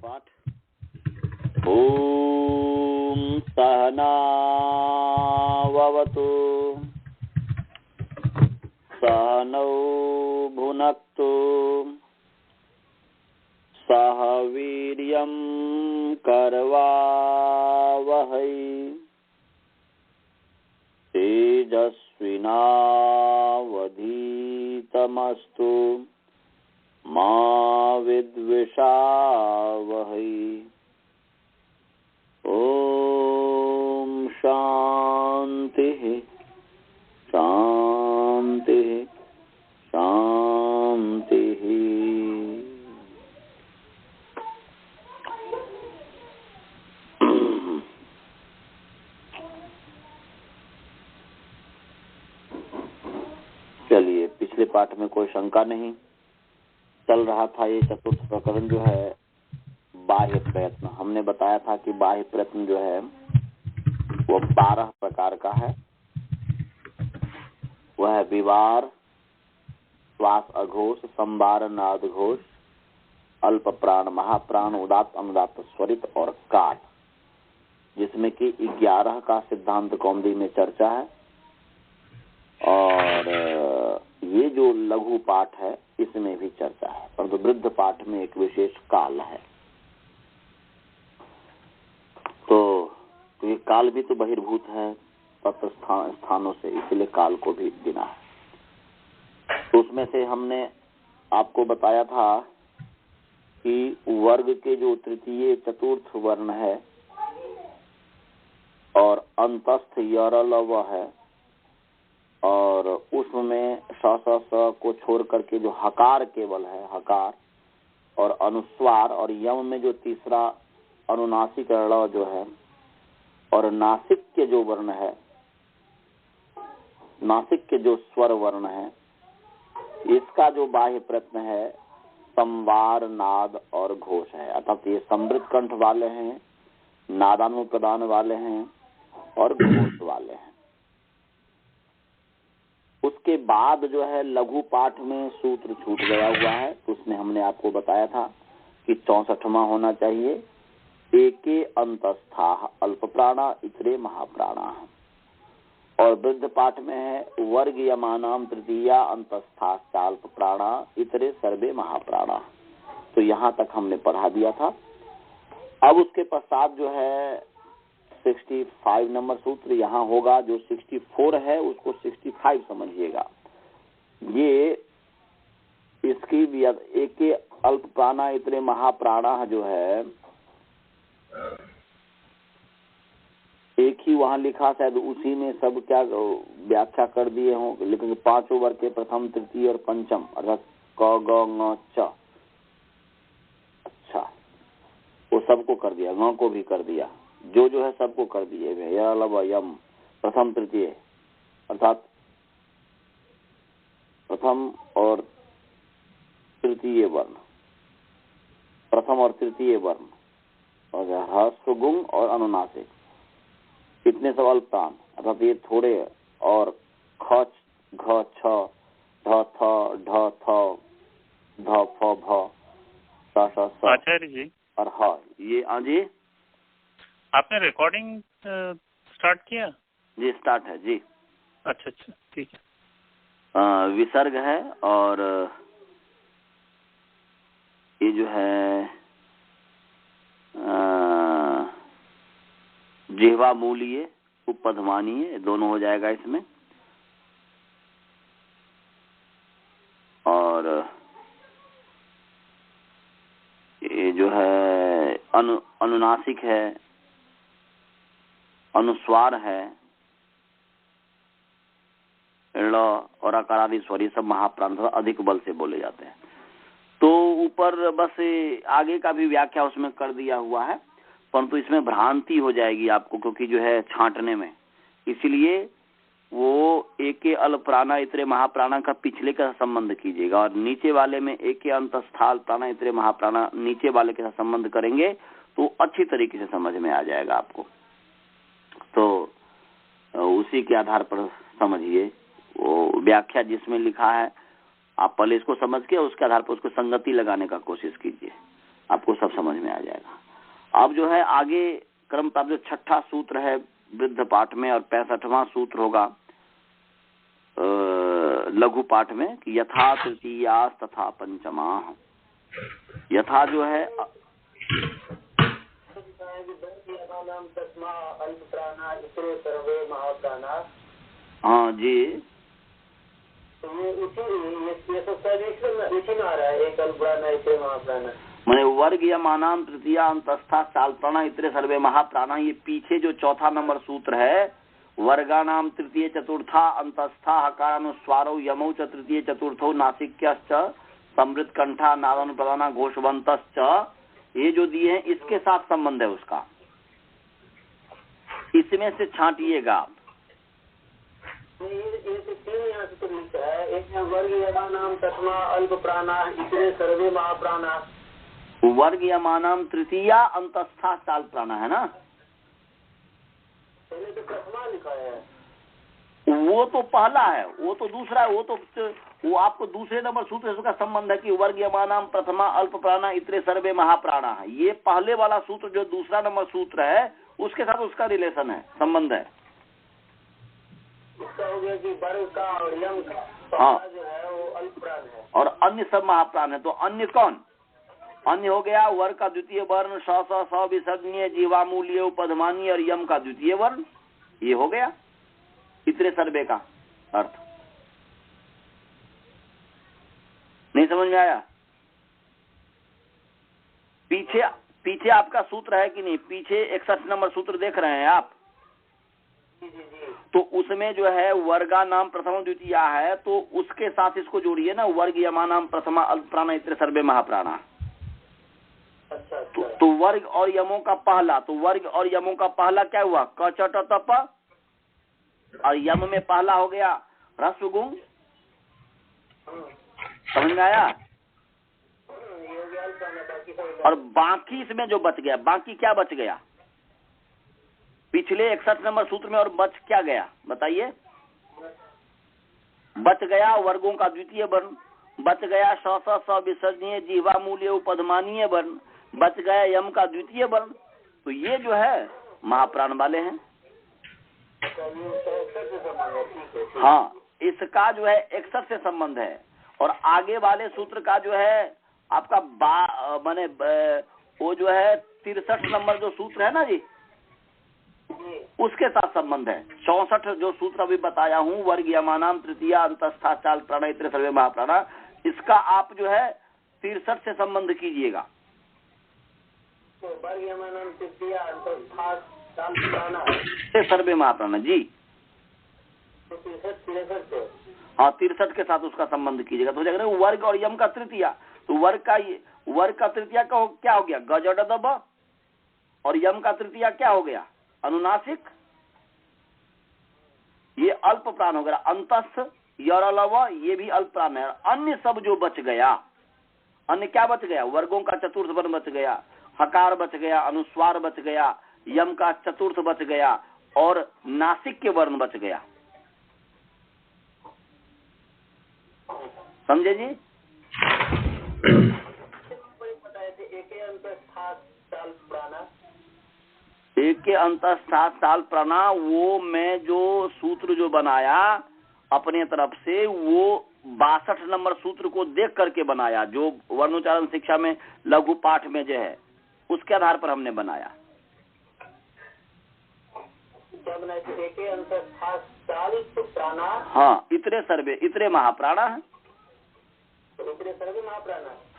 पाठ। ओम सहनावतु सहनौ भुनक्तु सह वीर्यं करवावहै तेजस्विनावधीतमस्तु मा विद्विषावहै। ओम शांति शांति शांति। चलिए, पिछले पाठ में कोई शंका नहीं। चल रहा था ये चतुर्थ प्रकरण जो है बाह्य प्रयत्न। हमने बताया था कि बाह्य प्रयत्न जो है वो 12 प्रकार का है। वह है विवार, श्वास अघोष, संवार नाद घोष, अल्प प्राण, महाप्राण, उदात्त अनुदात्त, स्वरित और काट, जिसमें कि 11 का सिद्धांत कौमुदी में चर्चा है। और ये जो लघु पाठ है इसमें भी चर्चा है, परंतु वृद्ध पाठ में एक विशेष काल है। तो ये काल भी तो बहिर्भूत है तत्व स्थानों से, इसलिए काल को भी गिना है। तो उसमें से हमने आपको बताया था कि वर्ग के जो तृतीय चतुर्थ वर्ण है और अंतस्थ यरल है, और उसमें स को छोड़ करके जो हकार केवल है, हकार और अनुस्वार, और यम में जो तीसरा अनुनासिक ळ जो है, और नासिक के जो वर्ण है, नासिक के जो स्वर वर्ण है, इसका जो बाह्य प्रयत्न है संवार, नाद और घोष है। अर्थात ये समृद्ध कंठ वाले हैं, नादानुप्रदान वाले हैं और घोष वाले हैं। उसके बाद जो है लघु पाठ में सूत्र छूट गया हुआ है, तो उसमें हमने आपको बताया था कि 64वां होना चाहिए। एके अंतस्था अल्प प्राणा इतरे महाप्राणा। और वृद्ध पाठ में है वर्ग यमानाम तृतीया अंतस्था अल्प प्राणा इतरे सर्वे महाप्राणा। तो यहाँ तक हमने पढ़ा दिया था। अब उसके पश्चात जो है 65 नंबर सूत्र यहाँ होगा। जो 64 है उसको 65 समझिएगा। ये इसकी भी एक अल्प प्राणा इतने महाप्राणा जो है, एक ही वहाँ लिखा, शायद उसी में सब क्या व्याख्या कर दिए हों, लेकिन 5 वर्ग के प्रथम, तृतीय और पंचम, अर्थात क ग ng च। अच्छा, वो सबको कर दिया, ग को भी कर दिया, जो है सबको कर दिए। यम प्रथम तृतीय, अर्थात प्रथम और तृतीय वर्ण, प्रथम और तृतीय वर्ण, और ह्रस्व गुण और अनुनासिक, इतने सब अल्प प्राण, अर्थात ये थोड़े। और ख घ छ ढ थ ढ थ ध फ भ स स आचार्य जी और ह ये। जी आपने रिकॉर्डिंग स्टार्ट किया? जी स्टार्ट है जी। अच्छा ठीक है। विसर्ग है और ये जो है जिह्वा मूलीय उपपधमानीय दोनों हो जाएगा इसमें। और ये जो है अनुनासिक है, अनुस्वार है, ळ और अकार आदि स्वर, ये सब महाप्राण अधिक बल से बोले जाते हैं। तो ऊपर बस आगे का भी व्याख्या उसमें कर दिया हुआ है, परंतु इसमें भ्रांति हो जाएगी आपको, क्योंकि जो है छांटने में, इसलिए वो एके अल्प प्राणा इतरे महाप्राणा का पिछले का संबंध कीजिएगा, और नीचे वाले में एके अंतस्थाल प्राणा इतरे महाप्राणा नीचे वाले के साथ संबंध करेंगे तो अच्छी तरीके से समझ में आ जाएगा आपको। तो उसी के आधार पर समझिए, वो व्याख्या जिसमें लिखा है आप पहले इसको समझ के उसके आधार पर उसको संगति लगाने का कोशिश कीजिए। आपको सब समझ में आ जाएगा। अब जो है आगे क्रम प्राप्त जो छठा सूत्र है वृद्ध पाठ में और 65वां सूत्र होगा लघु पाठ में कि यथा तृतीया तथा पंचमा। यथा जो है हाँ जी, मैंने वर्ग या मानाम तृतीया अंतस्था चाल प्राणा इतरे सर्वे महाप्राणा, ये पीछे जो चौथा नंबर सूत्र है वर्गा नाम तृतीय चतुर्था अंतस्था हकारानुस्वारो यमौ च तृतीय चतुर्थो नासिक्यश्च समृद्ध कंठा नादन प्रदाना घोषवंतश्च, ये जो दिए हैं इसके साथ संबंध है उसका, इसमें से छांटिएगा आप। वर्ग यमानाम तृतीया अंतस्था चाल प्राणा है ना, लिखा है वो तो पहला है, वो तो दूसरा है, वो आपको दूसरे नंबर सूत्र से उसका संबंध है कि वर्ग यमानाम प्रथमा अल्प प्राणा इतरे सर्वे महाप्राणा है। ये पहले वाला सूत्र जो दूसरा नंबर सूत्र है उसके साथ उसका रिलेशन है, संबंध है। इसका हो गया कि वर्ग का और यम का हाँ, जो है वो अल्प प्राण है और अन्य सब महाप्राण है। तो अन्य कौन? अन्य हो गया वर्ग का द्वितीय वर्ण स विसर्जनीय जीवामूल्य उपधमानी और यम का द्वितीय वर्ण, ये हो गया इतने सर्वे का अर्थ। नहीं समझ में आया? पीछे आपका सूत्र है कि नहीं? पीछे 61 नंबर सूत्र देख रहे हैं आप? तो उसमें जो है वर्गा नाम प्रथम द्वितीय है, तो उसके साथ इसको जोड़िए ना, वर्ग यमा नाम प्रथमा अल्प प्राणा इतने सर्वे महाप्राणा। अच्छा। तो वर्ग और यमों का पहला, तो वर्ग और यमों का पहला क्या हुआ? क च ट त प, और यम में पहला हो गया ह्रस्व गुण। समझ में आया? और बाकी इसमें जो बच गया, बाकी क्या बच गया पिछले 61 नंबर सूत्र में? और बच क्या गया बताइए? बच गया वर्गों का द्वितीय वर्ण, बच गया स विसर्जनीय जीवा मूल्य उपधमानीय वर्ण, बच गया यम का द्वितीय वर्ण। तो ये जो है महाप्राण वाले हैं। हाँ, इसका जो है 61 से संबंध है। और आगे वाले सूत्र का जो है आपका माने वो जो है 63 नंबर जो सूत्र है ना जी, उसके साथ संबंध है। 64 जो सूत्र अभी बताया हूँ, वर्ग यमानाम तृतीया अंतस्था चाल प्राणा इतने सर्वे महाप्राणा, इसका आप जो है 63 से संबंध कीजिएगा। तो वर्ग यमानाम तृतीया अंतस्था चाल प्राणा सर्वे महाप्राणा जी, तो 63 हाँ 63 के साथ उसका संबंध कीजिएगा। तो हो जाएगा वर्ग और यम का तृतीया। तो वर्ग का तृतीया का क्या हो गया? गजड दब, और यम का तृतीया क्या हो गया? अनुनासिक। ये अल्प प्राण हो गया। अंतस्थ यरलव ये भी अल्प प्राण है। अन्य सब जो बच गया, अन्य क्या बच गया? वर्गों का चतुर्थ वर्ण बच गया, हकार बच गया, अनुस्वार बच गया, यम का चतुर्थ बच गया, और नासिक के वर्ण बच गया। समझे जी? एक के अंतस्था चाल प्राणा, वो मैं जो सूत्र जो बनाया अपने तरफ से, वो 62 नंबर सूत्र को देख करके बनाया, जो वर्णोच्चारण शिक्षा में लघु पाठ में जो है उसके आधार पर हमने बनाया। हाँ, इतरे सर्वे, इतरे महाप्राणा है।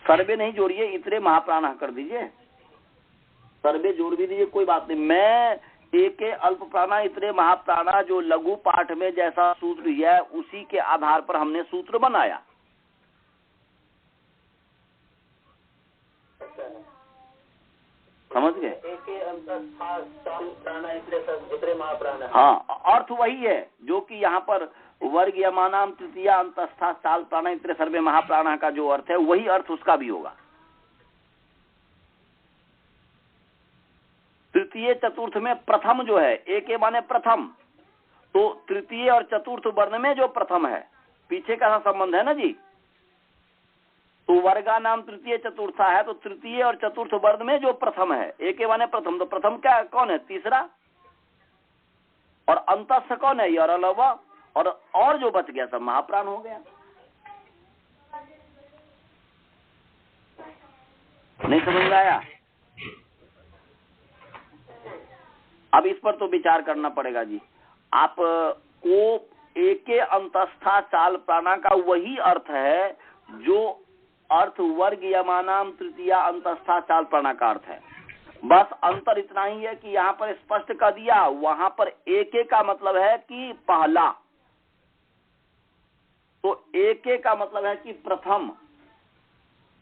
सर्वे नहीं जोड़िए, इतरे महाप्राणा कर दीजिए। सर्वे जोड़ भी दीजिए, कोई बात नहीं। मैं एक अल्प प्राणा इतने महाप्राणा जो लघु पाठ में जैसा सूत्र है उसी के आधार पर हमने सूत्र बनाया। समझ गए? हाँ, अर्थ वही है जो कि यहाँ पर वर्ग यमानाम तृतीया अंतस्था चाल प्राणा इतने सर्वे महाप्राणा का जो अर्थ है वही अर्थ उसका भी होगा। तृतीय चतुर्थ में प्रथम जो है, एक माने प्रथम, तो तृतीय और चतुर्थ वर्ण में जो प्रथम है, पीछे का संबंध है ना जी। तो वर्गा नाम तृतीय चतुर्था है, तो तृतीय और चतुर्थ वर्ण में जो प्रथम है, एक माने प्रथम, तो प्रथम क्या कौन है? तीसरा। और अंतस्थ कौन है? और अलावा और जो बच गया सब महाप्राण हो गया। नहीं समझ में आया? अब इस पर तो विचार करना पड़ेगा जी। आप को एके अंतस्था चाल प्राणा का वही अर्थ है जो अर्थ वर्ग यमानाम तृतीया अंतस्था चाल प्राणा का अर्थ है। बस अंतर इतना ही है कि यहाँ पर स्पष्ट कर दिया, वहां पर एके का मतलब है कि पहला, तो एके का मतलब है कि प्रथम।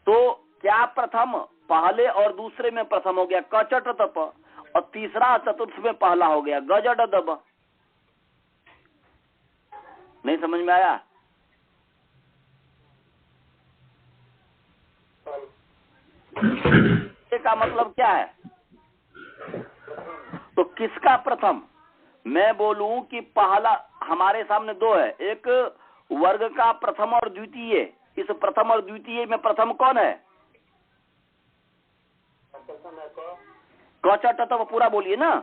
तो क्या प्रथम? पहले और दूसरे में प्रथम हो गया कचट तप, और तीसरा चतुर्थ में पहला हो गया गजड दब। नहीं समझ में आया? का मतलब क्या है? तो किसका प्रथम? मैं बोलूं कि पहला, हमारे सामने दो है, एक वर्ग का प्रथम और द्वितीय। इस प्रथम और द्वितीय में प्रथम कौन है? कचट तप, पूरा बोलिए ना।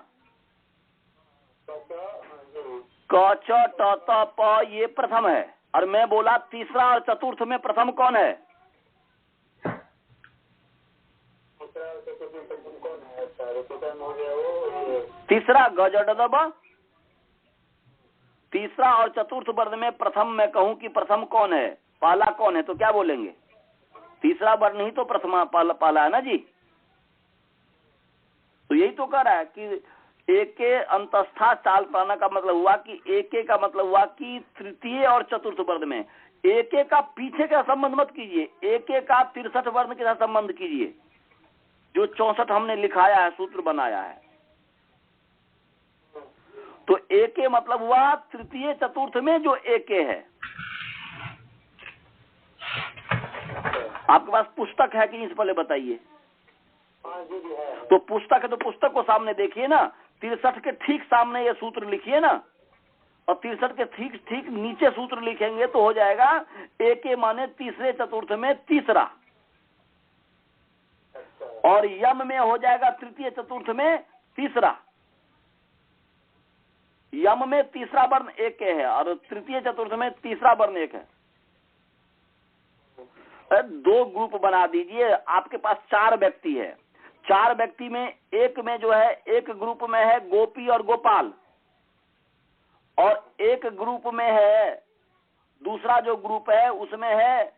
कचट तप ये प्रथम है, और मैं बोला तीसरा और चतुर्थ में प्रथम कौन है? तीसरा गजड दब। तीसरा और चतुर्थ वर्ण में प्रथम मैं कहूं कि प्रथम कौन है, पहला कौन है, तो क्या बोलेंगे? तीसरा वर्ण ही तो प्रथमा पहला है ना जी। तो यही तो कह रहा है कि एके अंतस्था चाल प्राणा का मतलब हुआ कि एके का मतलब हुआ कि तृतीय और चतुर्थ वर्ण में। एके का पीछे का संबंध मत कीजिए, एके का 63 वर्ण के साथ संबंध कीजिए, जो 64 हमने लिखाया है, सूत्र बनाया है। तो एके मतलब हुआ तृतीय चतुर्थ में जो एके है। आपके पास पुस्तक है कि नहीं, पहले बताइए। तो पुस्तक है, तो पुस्तक को सामने देखिए ना, 63 के ठीक सामने ये सूत्र लिखिए ना, और 63 के ठीक नीचे सूत्र लिखेंगे तो हो जाएगा एके माने तीसरे चतुर्थ में तीसरा, और यम में हो जाएगा तृतीय चतुर्थ में तीसरा। यम में तीसरा वर्ण एक है और तृतीय चतुर्थ में तीसरा वर्ण एक है। दो ग्रुप बना दीजिए। आपके पास 4 व्यक्ति है, 4 व्यक्ति में एक में जो है, एक ग्रुप में है गोपी और गोपाल, और एक ग्रुप में है, दूसरा जो ग्रुप है उसमें है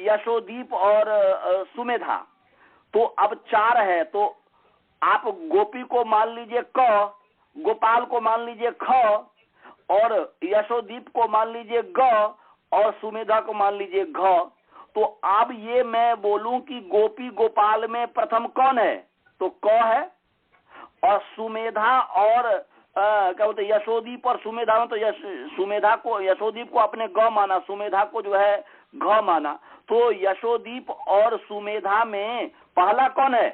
यशोदीप और सुमेधा। तो अब 4 है, तो आप गोपी को मान लीजिए क, गोपाल को मान लीजिए ख, और यशोदीप को मान लीजिए ग, और सुमेधा को मान लीजिए घ। तो अब ये मैं बोलूं कि गोपी गोपाल में प्रथम कौन है, तो क है, और सुमेधा और क्या बोलते यशोदीप और सुमेधा में, तो सुमेधा को, यशोदीप को अपने ग माना, सुमेधा को जो है घ माना। तो यशोदीप और सुमेधा में पहला कौन है,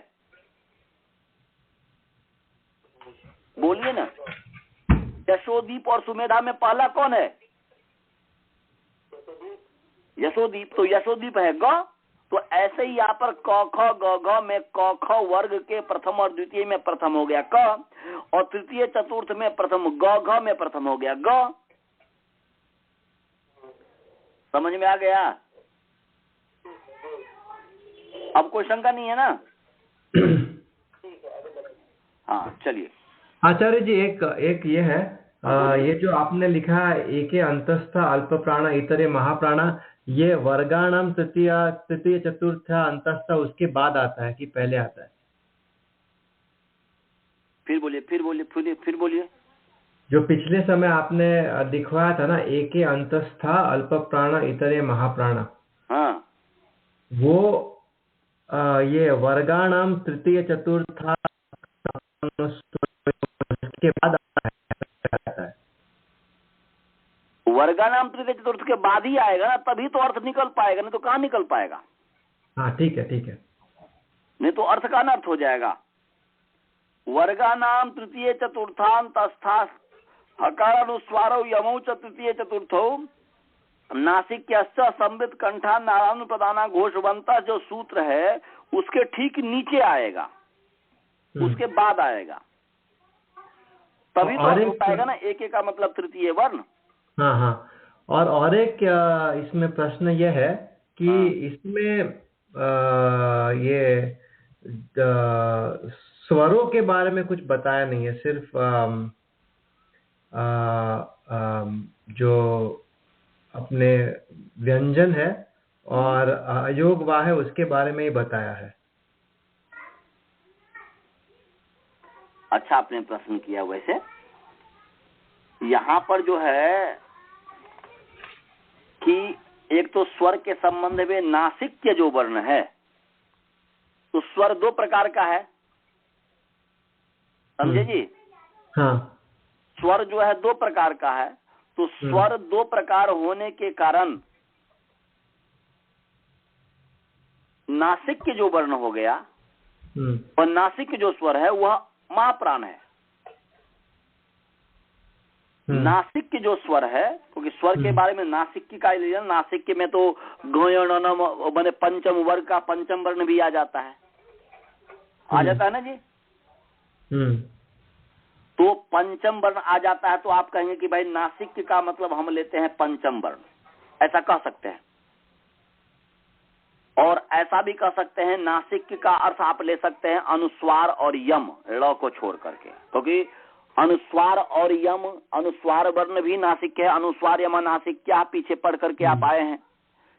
बोलिए ना। यशोदीप और सुमेधा में पहला कौन है, यशोदीप। तो यशोदीप है ग। तो ऐसे ही यहाँ पर क ख ग घ में क ख वर्ग के प्रथम और द्वितीय में प्रथम हो गया क, और तृतीय चतुर्थ में प्रथम ग घ में प्रथम हो गया ग। समझ में आ गया? अब कोई शंका नहीं है ना? हाँ चलिए। आचार्य जी एक ये है, ये जो आपने लिखा है एके अंतस्थ अल्प प्राण इतरे महाप्राणा, ये वर्गाणाम तृतीय चतुर्थ अंतस्थ उसके बाद आता है कि पहले आता है? फिर बोलिए। जो पिछले समय आपने दिखवाया था ना, एके अंतस्थ अल्प प्राण इतरे महाप्राणा, हाँ, वो ये वर्गाणाम तृतीय चतुर्थ के बाद आता है। वर्गानाम तृतीय चतुर्थ के बाद ही आएगा ना, तभी तो अर्थ निकल पाएगा, नहीं तो कहाँ निकल पाएगा। हाँ ठीक है, नहीं तो अर्थ का अनर्थ हो जाएगा। वर्गानाम तृतीय चतुर्थांत हकारानुस्वारो यमौ च तृतीय चतुर्थौ नासिक्यश्च संबित कंठा नारायण प्रदाना घोषवंता जो सूत्र है उसके ठीक नीचे आएगा, उसके बाद आएगा, तभी तो हो पाएगा ना। एक का मतलब तृतीय वर्ण। हाँ हाँ। और एक इसमें प्रश्न यह है कि इसमें ये स्वरों के बारे में कुछ बताया नहीं है, सिर्फ जो अपने व्यंजन है और अयोग वा है उसके बारे में ही बताया है। अच्छा आपने प्रश्न किया। वैसे यहाँ पर जो है कि एक तो स्वर के संबंध में नासिक्य जो वर्ण है तो स्वर दो प्रकार का है, समझे जी। हाँ। स्वर जो है दो प्रकार का है, तो स्वर दो प्रकार होने के कारण नासिक्य जो वर्ण हो गया और नासिक्य जो स्वर है वह महाप्राण है। नासिक्य जो स्वर है, क्योंकि स्वर के बारे में नासिक्य का लिया, नासिक्य में तो घोयणनम माने पंचम वर्ग का पंचम वर्ण भी आ जाता है, आ जाता है ना जी। तो पंचम वर्ण आ जाता है, तो आप कहेंगे कि भाई नासिक्य का मतलब हम लेते हैं पंचम वर्ण, ऐसा कह सकते हैं। और ऐसा भी कह सकते हैं नासिक्य का अर्थ आप ले सकते हैं अनुस्वार और यम ड़ को छोड़ करके, क्योंकि अनुस्वार और यम, अनुस्वार वर्ण भी नासिक्य है, अनुस्वार यम नासिक्य पीछे पढ़ करके आप आए हैं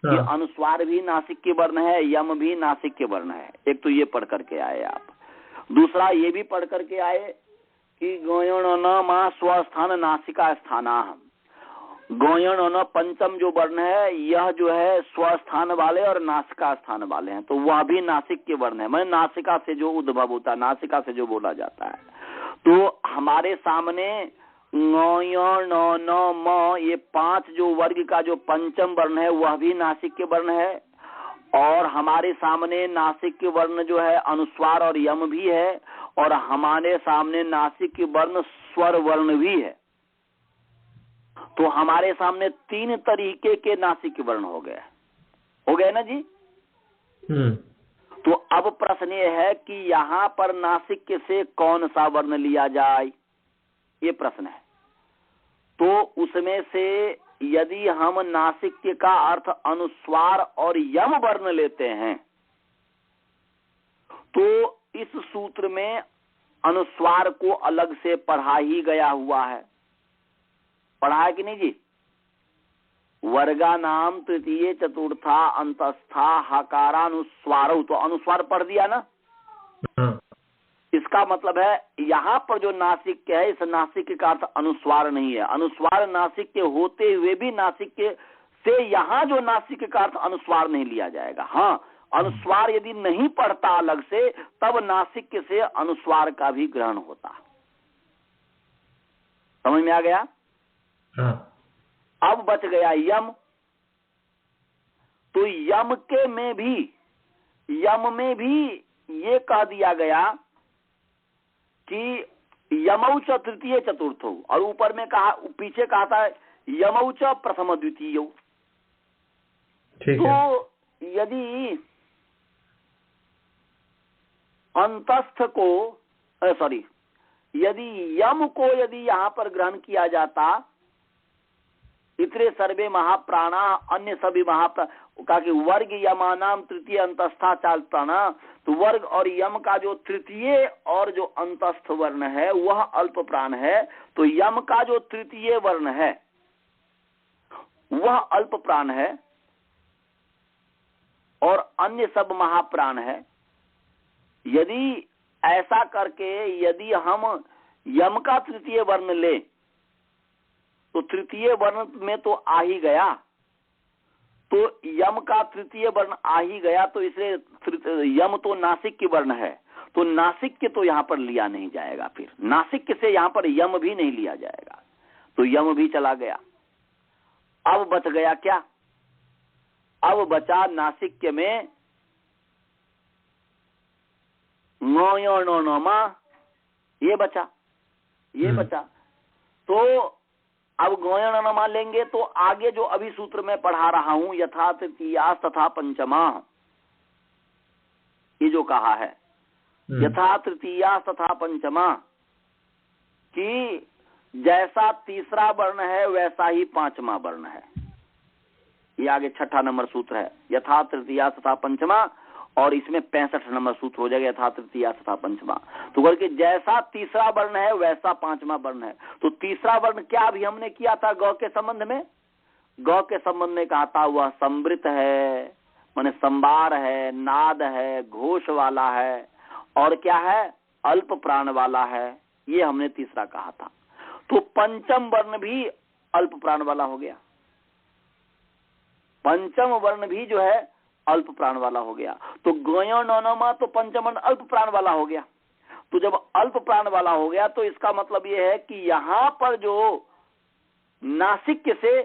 कि अनुस्वार भी नासिक्य वर्ण है, यम भी नासिक्य वर्ण है। एक तो ये पढ़ करके आए आप। दूसरा ये भी पढ़ करके आए कि गोयण न मा स्वस्थान नासिका स्थाना, गोयण न पंचम जो वर्ण है यह जो है स्वस्थान वाले और नासिका स्थान वाले हैं, तो वह भी नासिक के वर्ण है। मैं नासिका से जो उद्भव होता है, नासिका से जो बोला जाता है। तो हमारे सामने गोयण न म ये पांच जो वर्ग का जो पंचम वर्ण है वह भी नासिक के वर्ण है, और हमारे सामने नासिक के वर्ण जो है अनुस्वार और यम भी है, और हमारे सामने नासिक के वर्ण स्वर वर्ण भी है। तो हमारे सामने तीन तरीके के नासिक वर्ण हो गए ना जी। तो अब प्रश्न ये है कि यहाँ पर नासिक से कौन सा वर्ण लिया जाए, ये प्रश्न है। तो उसमें से यदि हम नासिक का अर्थ अनुस्वार और यम वर्ण लेते हैं तो इस सूत्र में अनुस्वार को अलग से पढ़ा ही गया हुआ है, पढ़ा है कि नहीं जी। वर्गा नाम तृतीय चतुर्था अंतस्था हकारानुस्वार, तो अनुस्वार पढ़ दिया ना। इसका मतलब है यहाँ पर जो नासिक है इस नासिक का अर्थ अनुस्वार नहीं है। अनुस्वार नासिक के होते हुए भी नासिक से यहाँ जो नासिक का अर्थ अनुस्वार नहीं लिया जाएगा। हाँ, अनुस्वार यदि नहीं पढ़ता अलग से तब नासिक से अनुस्वार का भी ग्रहण होता। समझ में आ गया। अब बच गया यम। तो यम में भी ये कह दिया गया कि यमौच तृतीय चतुर्थो, और ऊपर में कहा, पीछे कहा था यमौच प्रथम द्वितीय। तो यदि अंतस्थ को यदि यम को यदि यहां पर ग्रहण किया जाता, इतरे सर्वे महाप्राणा अन्य सभी कहा कि वर्ग यमानाम तृतीय अंतस्था चालता ना, तो वर्ग और यम का जो तृतीय और जो अंतस्थ वर्ण है वह अल्प प्राण है। तो यम का जो तृतीय वर्ण है वह अल्प प्राण है और अन्य सब महाप्राण है। यदि ऐसा करके यदि हम यम का तृतीय वर्ण ले तो तृतीय वर्ण में तो आ ही गया, तो यम का तृतीय वर्ण आ ही गया, तो इसलिए यम तो नासिक के वर्ण है, तो नासिक के तो यहाँ पर लिया नहीं जाएगा। फिर नासिक से यहाँ पर यम भी नहीं लिया जाएगा, तो यम भी चला गया। अब बच गया क्या? अब बचा नासिक में नो मा, ये बचा। तो अब गौयणनमा लेंगे तो आगे जो अभी सूत्र में पढ़ा रहा हूं, यथा तृतीया तथा पंचमा, ये जो कहा है यथा तृतीया तथा पंचमा, कि जैसा तीसरा वर्ण है वैसा ही पांचवा वर्ण है। ये आगे 6 नंबर सूत्र है, यथा तृतीया तथा पंचमा, और इसमें 65 नंबर सूत्र हो जाएगा, यथा तृतीया तथा पंचमा। तो बोल के जैसा तीसरा वर्ण है वैसा पांचवा वर्ण है। तो तीसरा वर्ण क्या अभी हमने किया था गौ के संबंध में? गौ के संबंध में कहा था वह समृत है, माने संबार है, नाद है, घोष वाला है, और क्या है, अल्प प्राण वाला है। ये हमने तीसरा कहा था। तो पंचम वर्ण भी अल्प प्राण वाला हो गया, पंचम वर्ण भी जो है अल्प प्राण वाला हो गया। तो गौयणनमा तो पंचम वर्ण अल्प प्राण वाला हो गया। तो जब अल्प प्राण वाला हो गया तो इसका मतलब यह है कि यहां पर जो नासिक से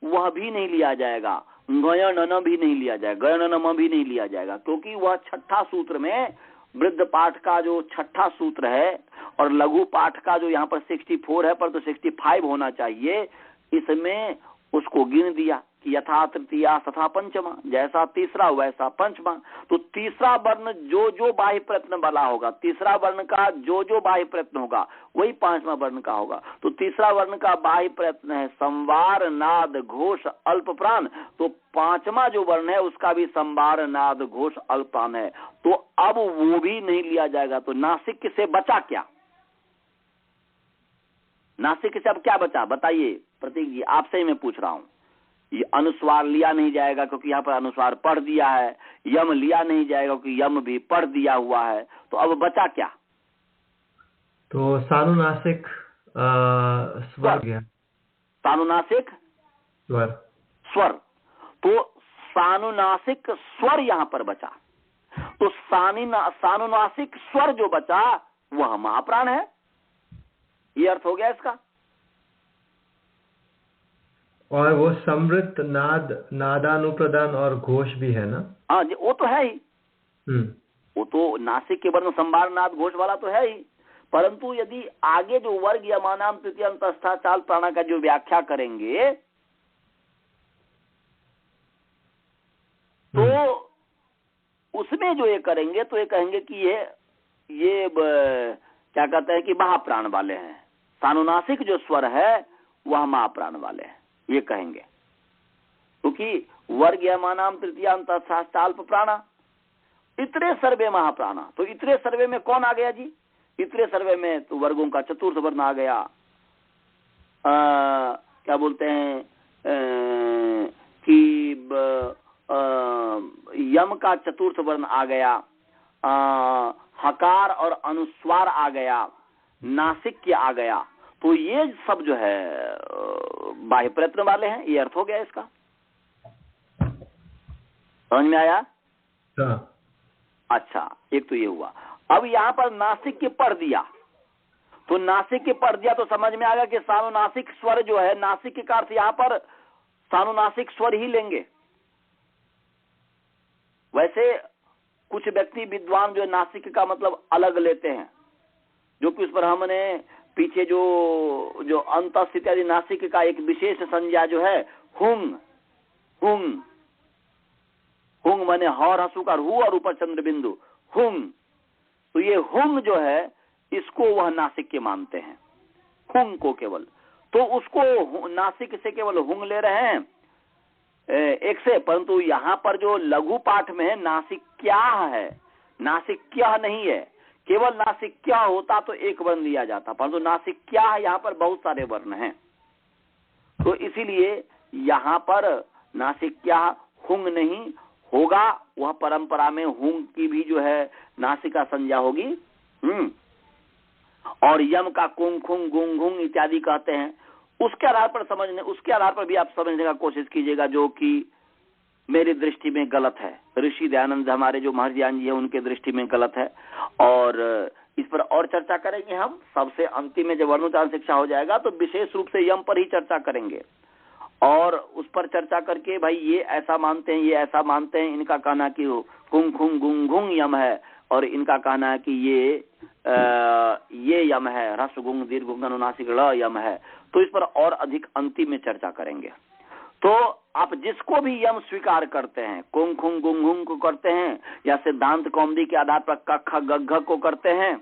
वह भी नहीं लिया जाएगा, गौयणन भी नहीं लिया जाएगा, गौयणनमा भी नहीं लिया जाएगा, क्योंकि वह 6ठा सूत्र में वृद्ध पाठ का जो 6ठा सूत्र है और लघु पाठ का जो यहाँ पर 64 है, पर तो 65 होना चाहिए, इसमें उसको गिन दिया कि यथा तृतीया तथा पंचमा, जैसा तीसरा वैसा पंचमा। तो तीसरा वर्ण जो जो बाह्य प्रयत्न वाला होगा, तीसरा वर्ण का जो जो बाह्य प्रयत्न होगा वही पांचवा वर्ण का होगा। तो तीसरा वर्ण का बाह्य प्रयत्न है संवार, नाद, घोष, अल्प प्राण। तो पांचवा जो वर्ण है उसका भी संवार, नाद, घोष, अल्प प्राण है। तो अब वो भी नहीं लिया जाएगा। तो नासिक से बचा क्या? नासिक से अब क्या बचा बताइए प्रतीक जी, आपसे ही मैं पूछ रहा हूं। ये अनुस्वार लिया नहीं जाएगा क्योंकि यहाँ पर अनुस्वार पढ़ दिया है, यम लिया नहीं जाएगा क्योंकि यम भी पढ़ दिया हुआ है। तो अब बचा क्या? तो सानुनासिक स्वर गया, सानुनासिक स्वर, स्वर। तो सानुनासिक स्वर यहाँ पर बचा। तो सानुनासिक स्वर जो बचा वह महाप्राण है। ये अर्थ हो गया इसका। और वो समृत, नाद, नादानुप्रदान और घोष भी है ना? हाँ जी, वो तो है ही। वो तो नासिक के वर्ण संभार, नाद, घोष वाला तो है ही। परंतु यदि आगे जो वर्ग यमानाम तृतीय अंतस्था चाल प्राणा का जो व्याख्या करेंगे तो उसमें जो ये करेंगे तो ये कहेंगे कि ये क्या कहते हैं कि महाप्राण वाले हैं। सानुनासिक जो स्वर है वह महाप्राण वाले हैं, ये कहेंगे। क्योंकि वर्ग यमानाम तृतीय अंतस्था चाल प्राणा इतरे सर्वे महाप्राणा। तो इतरे सर्वे में कौन आ गया जी? इतरे सर्वे में तो वर्गों का चतुर्थ वर्ण आ गया। क्या बोलते हैं कि यम का चतुर्थ वर्ण आ गया, हकार और अनुस्वार आ गया, नासिक आ गया। तो ये सब जो है बाह्य प्रयत्न वाले हैं। ये अर्थ हो गया इसका। समझ में आया? अच्छा, एक तो ये हुआ। अब यहाँ पर नासिक के पढ़ दिया, तो नासिक के पढ़ दिया तो समझ में आ गया कि सानुनासिक स्वर जो है, नासिक के अर्थ यहाँ पर सानुनासिक स्वर ही लेंगे। वैसे कुछ व्यक्ति विद्वान जो नासिक का मतलब अलग लेते हैं, जो कि उस पर हमने पीछे जो अंतस्थ इत्यादि नासिक का एक विशेष संज्ञा जो है हुंग, हुंग, हुंग माने हौर हंसुकार हु और ऊपर चंद्र बिंदु हुंग। तो ये हुंग जो है इसको वह नासिक के मानते हैं, हुंग को केवल। तो उसको नासिक से केवल हुंग ले रहे हैं एक से। परंतु यहाँ पर जो लघु पाठ में है नासिक क्या है, नासिक क्या नहीं है। केवल नासिक क्या होता तो एक वर्ण लिया जाता, परंतु नासिक क्या है यहाँ पर बहुत सारे वर्ण हैं। तो इसीलिए यहाँ पर नासिक क्या हुंग नहीं होगा, वह परंपरा में हुंग की भी जो है नासिका संज्ञा होगी। और यम का कुंग, खुंग, गुंग, घुंग इत्यादि कहते हैं। उसके आधार पर भी आप समझने का कोशिश कीजिएगा, जो कि मेरी दृष्टि में गलत है। ऋषि दयानंद हमारे जो महर्षि ज्ञान जी है उनके दृष्टि में गलत है। और इस पर और चर्चा करेंगे हम। सबसे अंतिम में जब वर्णोच्चारण शिक्षा हो जाएगा तो विशेष रूप से यम पर ही चर्चा करेंगे, और उस पर चर्चा करके भाई ये ऐसा मानते हैं, ये ऐसा मानते हैं, इनका कहना कि कुंग, खुंग, गुंग, घुंग यम है, और इनका कहना है कि ये ये यम है, ह्रस्व गुंग दीर्घ गुंग अनुनासिक ळ यम है, तो इस पर और अधिक अंतिम में चर्चा करेंगे। तो आप जिसको भी यम स्वीकार करते हैं, कुंग खुंग गुंग हुंग को करते हैं, या सिद्धांत कौमुदी के आधार पर कख गघ को करते हैं,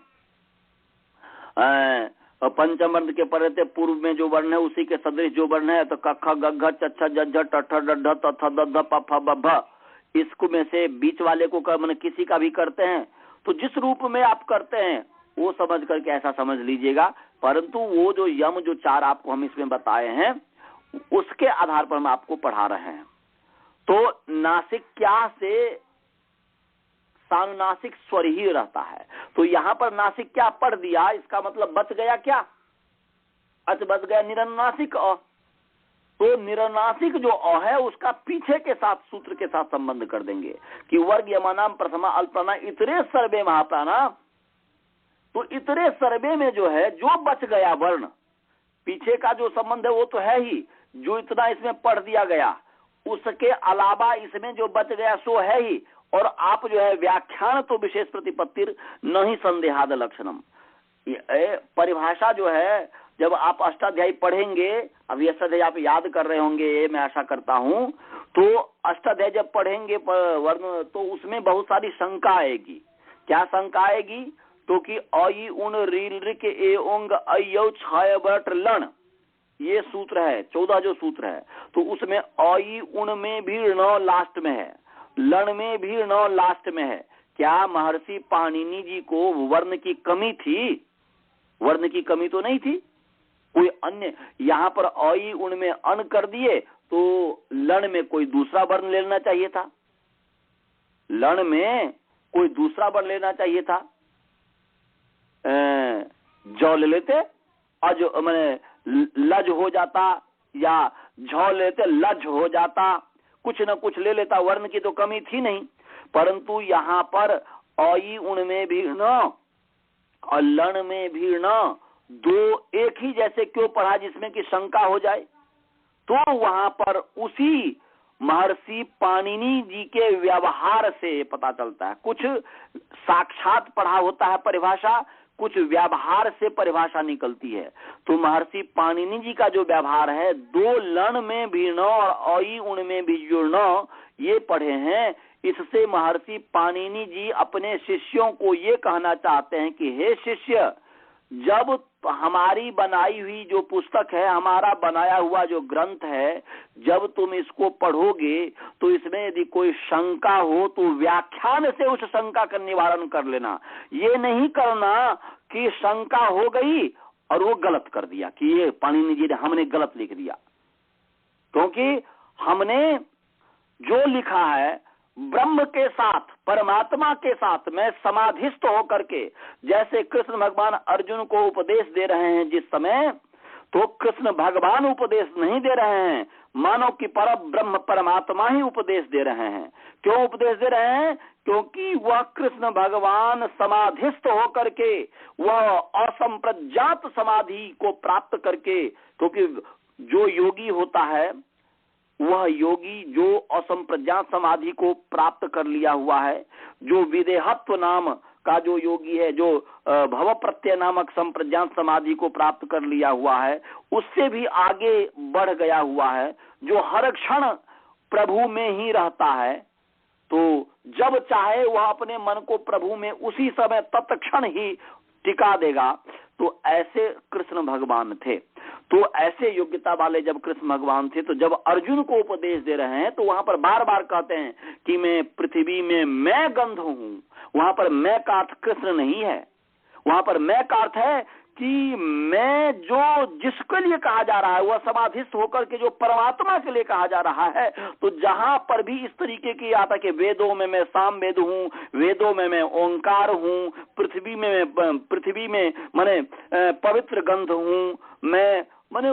पंचम वर्ण के परते पूर्व में जो वर्ण है उसी के सदृश जो वर्ण है, तो कख गघ चच्छ जज्झ टठ डढ तथ दध पफ बभ, इसको में से बीच वाले को मैंने किसी का भी करते हैं, तो जिस रूप में आप करते हैं वो समझ करके ऐसा समझ लीजिएगा। परंतु वो जो यम जो 4 आपको हम इसमें बताए हैं उसके आधार पर हम आपको पढ़ा रहे हैं। तो नासिक क्या से सानुनासिक स्वर ही रहता है, तो यहां पर नासिक क्या पढ़ दिया, इसका मतलब बच गया क्या, अच बच गया निरनुनासिक अ। तो निरनुनासिक जो अ है उसका पीछे के साथ सूत्र के साथ संबंध कर देंगे कि वर्ग यमानाम प्रथमा अल्पप्राणा इतरे सर्वे महाप्राणा। तो इतरे सर्वे में जो है जो बच गया वर्ण, पीछे का जो संबंध है वो तो है ही, जो इतना इसमें पढ़ दिया गया उसके अलावा इसमें जो बच गया सो है ही। और आप जो है व्याख्यान तो विशेष प्रतिपत्तिर नहीं संदेहाद लक्षणम, परिभाषा जो है जब आप अष्टाध्यायी पढ़ेंगे, अब ये अष्टाध्यायी आप याद कर रहे होंगे ये मैं आशा करता हूं, तो अष्टाध्यायी जब पढ़ेंगे वर्ण तो उसमें बहुत सारी शंका आएगी। क्या शंका आएगी, तो कि अई उन रील रिक ए ओंग अयौ छाय बट लन, ये सूत्र है 14 जो सूत्र है, तो उसमें अई उन में भी ण लास्ट में है, लन में भी ण लास्ट में है। क्या महर्षि पाणिनि जी को वर्ण की कमी थी? वर्ण की कमी तो नहीं थी, कोई अन्य यहाँ पर अई उन में अन कर दिए तो लन में कोई दूसरा वर्ण लेना चाहिए था, लन में कोई दूसरा वर्ण लेना चाहिए था, जौ ले लेते अज मैंने लज हो जाता, या झौ लेते लज हो जाता, कुछ न कुछ ले लेता, वर्ण की तो कमी थी नहीं। परंतु यहाँ पर अई उन में भी न और लन में भी न, दो एक ही जैसे क्यों पढ़ा जिसमें कि शंका हो जाए। तो वहां पर उसी महर्षि पाणिनि जी के व्यवहार से पता चलता है, कुछ साक्षात पढ़ा होता है परिभाषा, कुछ व्यवहार से परिभाषा निकलती है। तो महर्षि पाणिनि जी का जो व्यवहार है, दो लन में भी न और अई उन में भी जो न, ये पढ़े हैं। इससे महर्षि पाणिनि जी अपने शिष्यों को ये कहना चाहते हैं कि हे शिष्य, जब हमारी बनाई हुई जो पुस्तक है, हमारा बनाया हुआ जो ग्रंथ है, जब तुम इसको पढ़ोगे तो इसमें यदि कोई शंका हो तो व्याख्यान से उस शंका का निवारण कर लेना। ये नहीं करना कि शंका हो गई और वो गलत कर दिया कि ये पाणिनि जी ने हमने गलत लिख दिया, क्योंकि हमने जो लिखा है ब्रह्म के साथ, परमात्मा के साथ में समाधिस्थ होकर के, जैसे कृष्ण भगवान अर्जुन को उपदेश दे रहे हैं जिस समय, तो कृष्ण भगवान उपदेश नहीं दे रहे हैं, मानो कि पर ब्रह्म परमात्मा ही उपदेश दे रहे हैं। क्यों उपदेश दे रहे हैं? क्योंकि वह कृष्ण भगवान समाधिस्थ होकर के, वह असंप्रज्ञात समाधि को प्राप्त करके, क्योंकि जो योगी होता है वह योगी जो असंप्रज्ञात समाधि को प्राप्त कर लिया हुआ है, जो विदेहत्व नाम का जो योगी है, जो भव प्रत्यय नामक संप्रज्ञात समाधि को प्राप्त कर लिया हुआ है, उससे भी आगे बढ़ गया हुआ है, जो हर क्षण प्रभु में ही रहता है, तो जब चाहे वह अपने मन को प्रभु में उसी समय तत्क्षण ही टिका देगा। तो ऐसे कृष्ण भगवान थे। तो ऐसे योग्यता वाले जब कृष्ण भगवान थे, तो जब अर्जुन को उपदेश दे रहे हैं तो वहां पर बार बार कहते हैं कि मैं पृथ्वी में मैं गंध हूं। वहां पर मैं का अर्थ कृष्ण नहीं है, वहां पर मैं का अर्थ है कि मैं जो जिसके लिए कहा जा रहा है वह समाधिस्थ होकर के जो परमात्मा के लिए कहा जा रहा है। तो जहां पर भी इस तरीके की आता कि वेदों में मैं साम वेद हूं, वेदों में मैं ओंकार हूं, पृथ्वी में माने पवित्र गंध हूं, मैं माने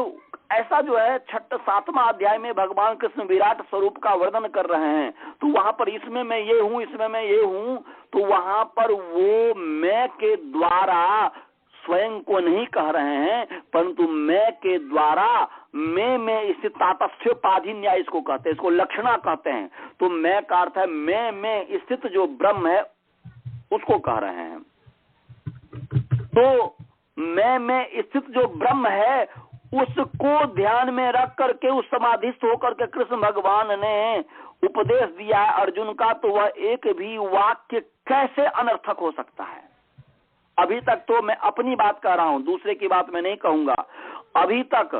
ऐसा जो है 6-7वां अध्याय में भगवान कृष्ण विराट स्वरूप का वर्णन कर रहे हैं। तो वहां पर इसमें मैं ये हूं, इसमें मैं ये हूं, तो वहां पर वो मैं के द्वारा स्वयं को नहीं कह रहे हैं, परंतु मैं के द्वारा मैं स्थित तातस्थ्योपाधि न्याय इसको कहते हैं, इसको लक्षणा कहते हैं। तो मैं का अर्थ है मैं स्थित जो ब्रह्म है उसको कह रहे हैं। तो मैं में स्थित जो ब्रह्म है उसको ध्यान में रख करके उस समाधिस्थ होकर के कृष्ण भगवान ने उपदेश दिया है अर्जुन का, तो वह एक भी वाक्य कैसे अनर्थक हो सकता है? अभी तक तो मैं अपनी बात कह रहा हूं, दूसरे की बात मैं नहीं कहूंगा। अभी तक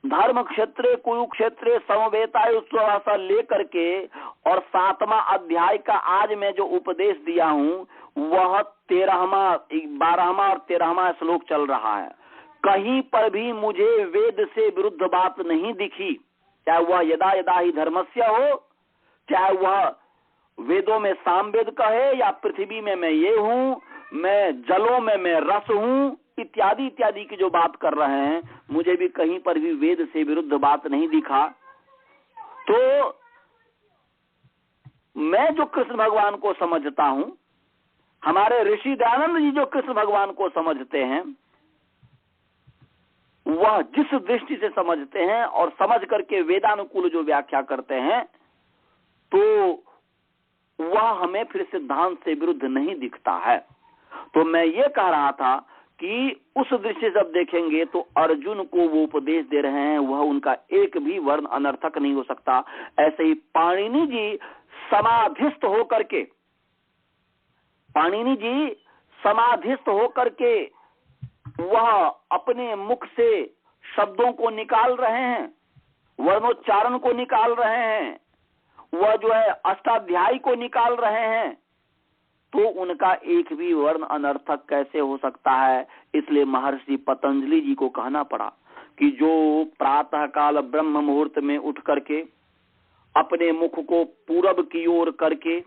धर्म क्षेत्रे कुरुक्षेत्रे समवेतायुस्वासा लेकर के और 7वां अध्याय का आज मैं जो उपदेश दिया हूं वह 12वां और 13वां श्लोक चल रहा है। कहीं पर भी मुझे वेद से विरुद्ध बात नहीं दिखी, चाहे वह यदा यदा ही धर्मस्य हो, चाहे वह वेदों में सामवेद कहे या पृथ्वी में मैं ये हूं, मैं जलों में मैं रस हूं, इत्यादि इत्यादि की जो बात कर रहे हैं, मुझे भी कहीं पर भी वेद से विरुद्ध बात नहीं दिखा। तो मैं जो कृष्ण भगवान को समझता हूं, हमारे ऋषि दयानंद जी जो कृष्ण भगवान को समझते हैं, वह जिस दृष्टि से समझते हैं और समझ करके वेदानुकूल जो व्याख्या करते हैं, तो वह हमें फिर सिद्धांत से विरुद्ध नहीं दिखता है। तो मैं ये कह रहा था कि उस दृष्टि से अब देखेंगे तो अर्जुन को वो उपदेश दे रहे हैं, वह उनका एक भी वर्ण अनर्थक नहीं हो सकता। ऐसे ही पाणिनि जी समाधिस्थ होकर के, पाणिनि जी समाधिस्थ होकर के वह अपने मुख से शब्दों को निकाल रहे हैं, वर्णोच्चारण को निकाल रहे हैं, वह जो है अष्टाध्यायी को निकाल रहे हैं, तो उनका एक भी वर्ण अनर्थक कैसे हो सकता है? इसलिए महर्षि पतंजलि जी को कहना पड़ा कि जो प्रातः काल ब्रह्म मुहूर्त में उठ करके अपने मुख को पूरब की ओर करके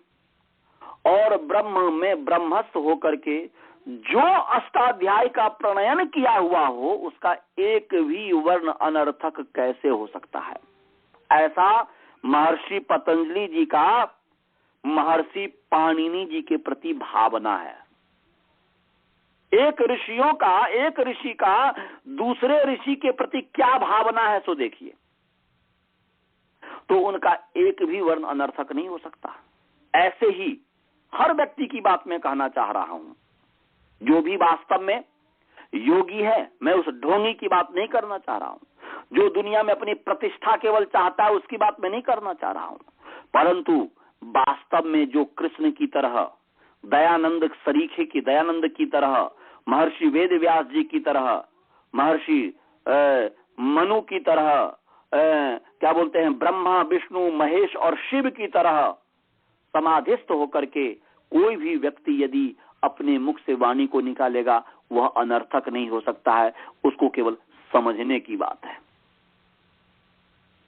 और ब्रह्म में ब्रह्मस्थ होकर के जो अष्टाध्याय का प्रणयन किया हुआ हो, उसका एक भी वर्ण अनर्थक कैसे हो सकता है? ऐसा महर्षि पतंजलि जी का महर्षि पाणिनि जी के प्रति भावना है। एक ऋषि का दूसरे ऋषि के प्रति क्या भावना है सो देखिए, तो उनका एक भी वर्ण अनर्थक नहीं हो सकता। ऐसे ही हर व्यक्ति की बात मैं कहना चाह रहा हूं, जो भी वास्तव में योगी है, मैं उस ढोंगी की बात नहीं करना चाह रहा हूं। जो दुनिया में अपनी प्रतिष्ठा केवल चाहता है उसकी बात मैं नहीं करना चाह रहा हूं, परंतु वास्तव में जो कृष्ण की तरह, दयानंद सरीखे की दयानंद की तरह, महर्षि वेद व्यास जी की तरह, महर्षि मनु की तरह, क्या बोलते हैं, ब्रह्मा विष्णु महेश और शिव की तरह समाधिस्थ होकर के कोई भी व्यक्ति यदि अपने मुख से वाणी को निकालेगा, वह अनर्थक नहीं हो सकता है। उसको केवल समझने की बात है।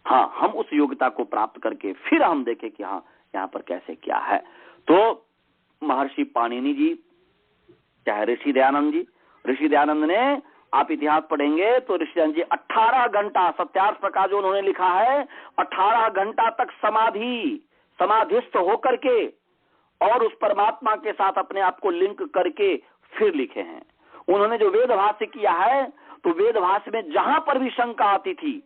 हाँ, हम उस योग्यता को प्राप्त करके फिर हम देखें कि हाँ यहाँ पर कैसे क्या है। तो महर्षि पाणिनि जी, चाहे ऋषि दयानंद ने, आप इतिहास पढ़ेंगे तो ऋषि दयानंद जी 18 घंटा सत्यार्थ प्रकाश जो उन्होंने लिखा है, 18 घंटा तक समाधिस्थ होकर के और उस परमात्मा के साथ अपने आप को लिंक करके फिर लिखे हैं। उन्होंने जो वेद भाष्य किया है, तो वेद भाष्य में जहां पर भी शंका आती थी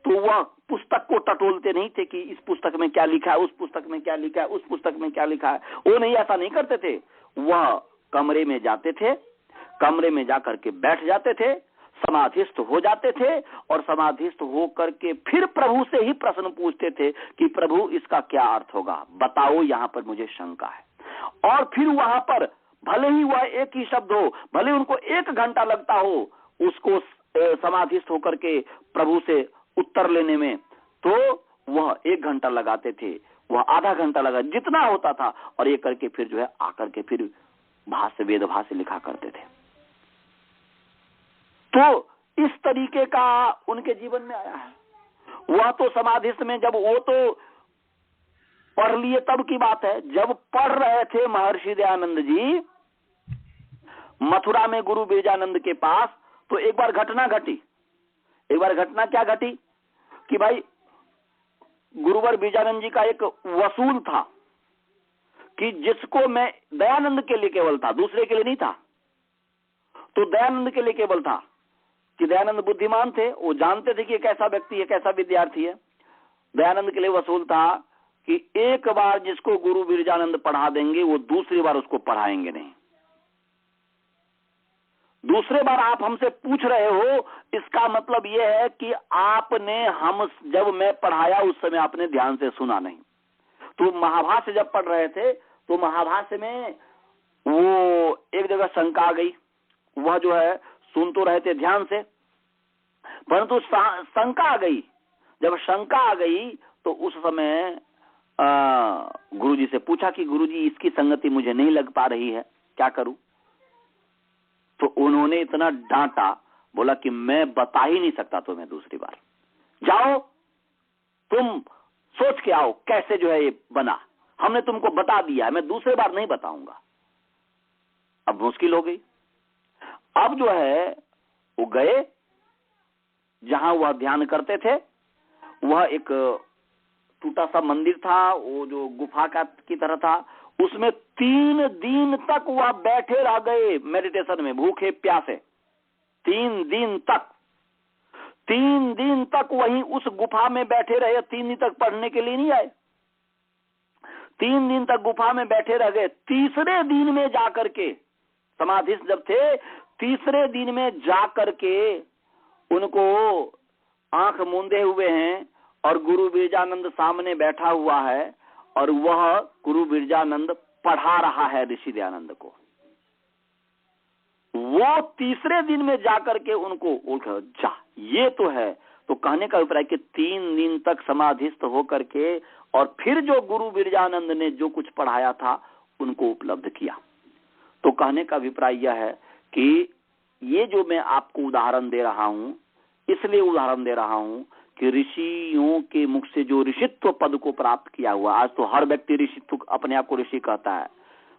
तो वह पुस्तक को टटोलते नहीं थे कि इस पुस्तक में क्या लिखा है, उस पुस्तक में क्या लिखा है, उस पुस्तक में क्या लिखा है। वो नहीं, ऐसा नहीं करते थे। वह कमरे में जाते थे, कमरे में जाकर के बैठ जाते थे, समाधिस्थ हो जाते थे और समाधिस्थ हो करके फिर प्रभु से ही प्रश्न पूछते थे कि प्रभु इसका क्या अर्थ होगा, बताओ, यहाँ पर मुझे शंका है। और फिर वहां पर भले ही वह एक ही शब्द हो, भले उनको 1 घंटा लगता हो उसको समाधिस्थ होकर के प्रभु से उत्तर लेने में, तो वह 1 घंटा लगाते थे, वह आधा घंटा लगा, जितना होता था, और ये करके फिर जो है आकर के फिर भाष्य वेद भाष्य लिखा करते थे। तो इस तरीके का उनके जीवन में आया है। वह तो समाधिस्थ में, जब वो तो पढ़ लिए तब की बात है, जब पढ़ रहे थे महर्षि दयानंद जी मथुरा में गुरु बिरजानंद के पास, तो एक बार घटना घटी। एक बार घटना क्या घटी कि भाई गुरुवर बिरजानंद जी का एक वसूल था कि जिसको मैं दयानंद के लिए केवल था, दूसरे के लिए नहीं था। तो दयानंद के लिए केवल था कि दयानंद बुद्धिमान थे, वो जानते थे कि कैसा व्यक्ति है, कैसा विद्यार्थी है। दयानंद के लिए वसूल था कि एक बार जिसको गुरु बिरजानंद पढ़ा देंगे वो दूसरी बार उसको पढ़ाएंगे नहीं। दूसरे बार आप हमसे पूछ रहे हो, इसका मतलब यह है कि आपने जब मैं पढ़ाया उस समय आपने ध्यान से सुना नहीं। तो महाभाष्य जब पढ़ रहे थे तो महाभाष्य में वो एक जगह शंका आ गई, वह जो है सुन तो रहे थे ध्यान से, परंतु शंका आ गई। जब शंका आ गई तो उस समय गुरुजी से पूछा कि गुरुजी इसकी संगति मुझे नहीं लग पा रही है, क्या करूं? तो उन्होंने इतना डांटा, बोला कि मैं बता ही नहीं सकता तुम्हें दूसरी बार, जाओ तुम सोच के आओ कैसे जो है ये बना, हमने तुमको बता दिया है, मैं दूसरी बार नहीं बताऊंगा। अब मुश्किल हो गई। अब जो है वो गए जहां वह ध्यान करते थे, वह एक टूटा सा मंदिर था, वो जो गुफा की तरह था, उसमें 3 दिन तक वह बैठे रह गए मेडिटेशन में, भूखे प्यासे। 3 दिन तक वहीं उस गुफा में बैठे रहे। 3 दिन तक पढ़ने के लिए नहीं आए, 3 दिन तक गुफा में बैठे रह गए। तीसरे दिन में जाकर के समाधिस्थ जब थे, तीसरे दिन में जाकर के उनको आंख मूंदे हुए हैं और गुरु बिरजानंद सामने बैठा हुआ है और वह गुरु बिरजानंद पढ़ा रहा है ऋषि दयानंद को। वो तीसरे दिन में जाकर के उनको उठा, जा ये तो है। तो कहने का अभिप्राय कि 3 दिन तक समाधिस्थ होकर के और फिर जो गुरु बिरजानंद ने जो कुछ पढ़ाया था उनको उपलब्ध किया। तो कहने का अभिप्राय यह है कि ये जो मैं आपको उदाहरण दे रहा हूं, इसलिए उदाहरण दे रहा हूं कि ऋषियों के मुख से जो ऋषित्व पद को प्राप्त किया हुआ, आज तो हर व्यक्ति ऋषित्व अपने आप को ऋषि कहता है।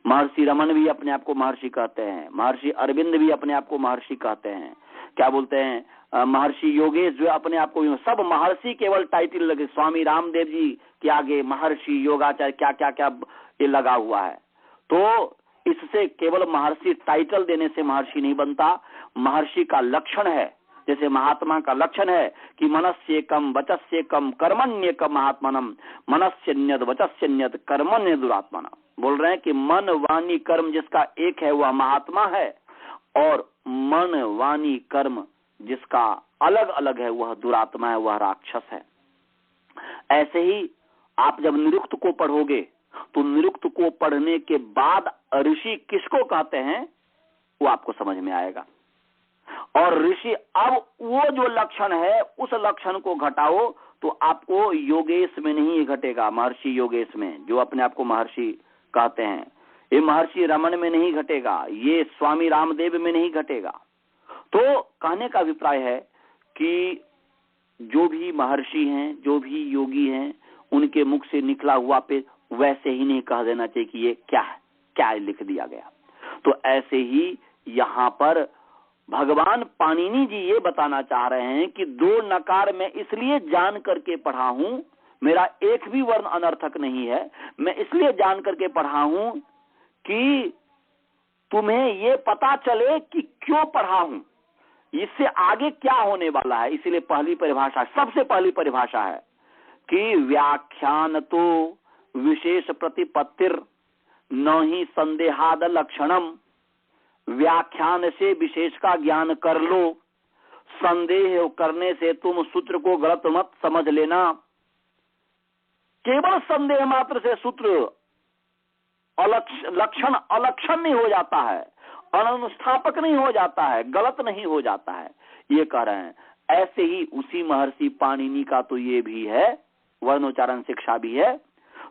महर्षि रमन भी अपने आप को महर्षि कहते हैं, महर्षि अरविंद भी अपने आप को महर्षि कहते हैं, क्या बोलते हैं, महर्षि योगेश जो अपने आप को, सब महर्षि केवल टाइटल लगे। स्वामी रामदेव जी के आगे महर्षि, योगाचार्य, क्या क्या क्या ये लगा हुआ है। तो इससे केवल महर्षि टाइटल देने से महर्षि नहीं बनता। महर्षि का लक्षण है, जैसे महात्मा का लक्षण है कि मनस्येकम वचस्येकम कर्मण्येकम महात्मनम, मनस्यन्यद वचस्यन्यद कर्मण्य दुरात्मना। बोल रहे हैं कि मन वाणी कर्म जिसका एक है वह महात्मा है, और मन वाणी कर्म जिसका अलग अलग है वह दुरात्मा है, वह राक्षस है। ऐसे ही आप जब निरुक्त को पढ़ोगे तो निरुक्त को पढ़ने के बाद ऋषि किसको कहते हैं वो आपको समझ में आएगा। और ऋषि, अब वो जो लक्षण है उस लक्षण को घटाओ तो आपको योगेश में नहीं घटेगा, महर्षि योगेश में जो अपने आप को महर्षि कहते हैं, ये महर्षि रमन में नहीं घटेगा, ये स्वामी रामदेव में नहीं घटेगा। तो कहने का अभिप्राय है कि जो भी महर्षि हैं, जो भी योगी हैं, उनके मुख से निकला हुआ पे वैसे ही नहीं कह देना चाहिए कि ये क्या है, क्या लिख दिया गया। तो ऐसे ही यहाँ पर भगवान पाणिनि जी ये बताना चाह रहे हैं कि 2 नकार मैं इसलिए जान करके पढ़ा हूं, मेरा एक भी वर्ण अनर्थक नहीं है, मैं इसलिए जान करके पढ़ा हूं कि तुम्हें ये पता चले कि क्यों पढ़ा हूं, इससे आगे क्या होने वाला है। इसलिए पहली परिभाषा, सबसे पहली परिभाषा है कि व्याख्यान तो विशेष प्रतिपत्तिर न ही संदेहाद लक्षणम, व्याख्यान से विशेष का ज्ञान कर लो, संदेह करने से तुम सूत्र को गलत मत समझ लेना। केवल संदेह मात्र से सूत्र लक्षण अलक्षण नहीं हो जाता है, अनुस्थापक नहीं हो जाता है, गलत नहीं हो जाता है, ये कह रहे हैं। ऐसे ही उसी महर्षि पाणिनि का तो ये भी है, वर्णोच्चारण शिक्षा भी है।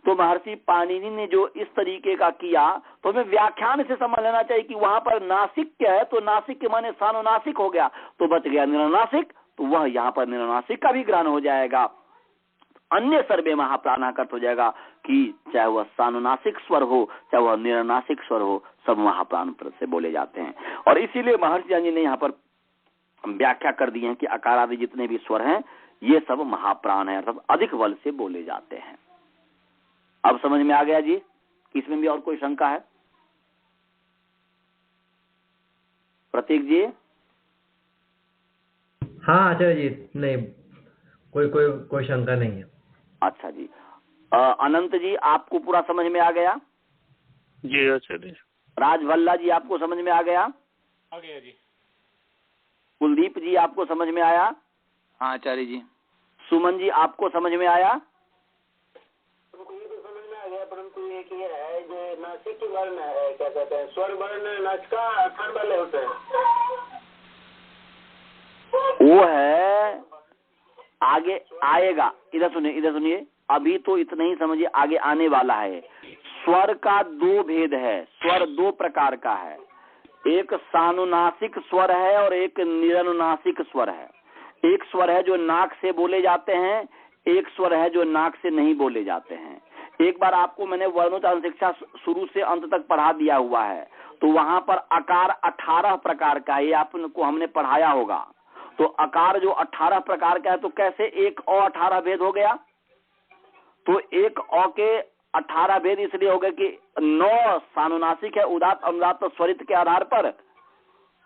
तो महर्षि पाणिनि ने जो इस तरीके का किया तो हमें व्याख्यान से समझ लेना चाहिए कि वहां पर नासिक क्या है, तो नासिक के माने सानुनासिक हो गया तो बच गया निरनासिक, तो वह यहाँ पर निरनासिक का भी ग्रहण हो जाएगा। अन्य सर्वे महाप्राण का हो जाएगा कि चाहे वह सानुनासिक स्वर हो चाहे वह निरनासिक स्वर हो, सब महाप्राण से बोले जाते हैं। और इसीलिए महर्षि जी ने यहाँ पर व्याख्या कर दी है कि अकार आदि जितने भी स्वर हैं ये सब महाप्राण है, सब अधिक बल से बोले जाते हैं। अब समझ में आ गया जी? इसमें भी और कोई शंका है? प्रतीक जी? हाँ आचार्य जी, नहीं कोई शंका नहीं है। अच्छा जी। अनंत जी, आपको पूरा समझ में आ गया? जी आचार्य। राजभल्ला जी, आपको समझ में आ गया? आ गया जी। कुलदीप जी आपको समझ में आया? हाँ आचार्य जी। सुमन जी आपको समझ में आया? हमको ये तो समझ में आ गया, परंतु एक ये है जो नासिक के वर्ण है, क्या कहते हैं, स्वर वर्ण नासिका अक्षर वाले होते हैं। वो है आगे आएगा। इधर सुनिए, अभी तो इतना ही समझिए, आगे आने वाला है। स्वर का दो भेद है, स्वर दो प्रकार का है। एक सानुनासिक स्वर है और एक निरनुनासिक स्वर है। एक स्वर है जो नाक से बोले जाते हैं, एक स्वर है जो नाक से नहीं बोले जाते हैं। एक बार आपको मैंने वर्णोच्चारण शिक्षा शुरू से अंत तक पढ़ा दिया हुआ है, तो वहां पर आकार 18 प्रकार का है, ये आपको हमने पढ़ाया होगा। तो आकार जो 18 प्रकार का है, तो कैसे एक और 18 भेद हो गया? तो एक औ के 18 भेद इसलिए हो गए कि 9 सानुनासिक है उदात्त अनुदात्त स्वरित के आधार पर,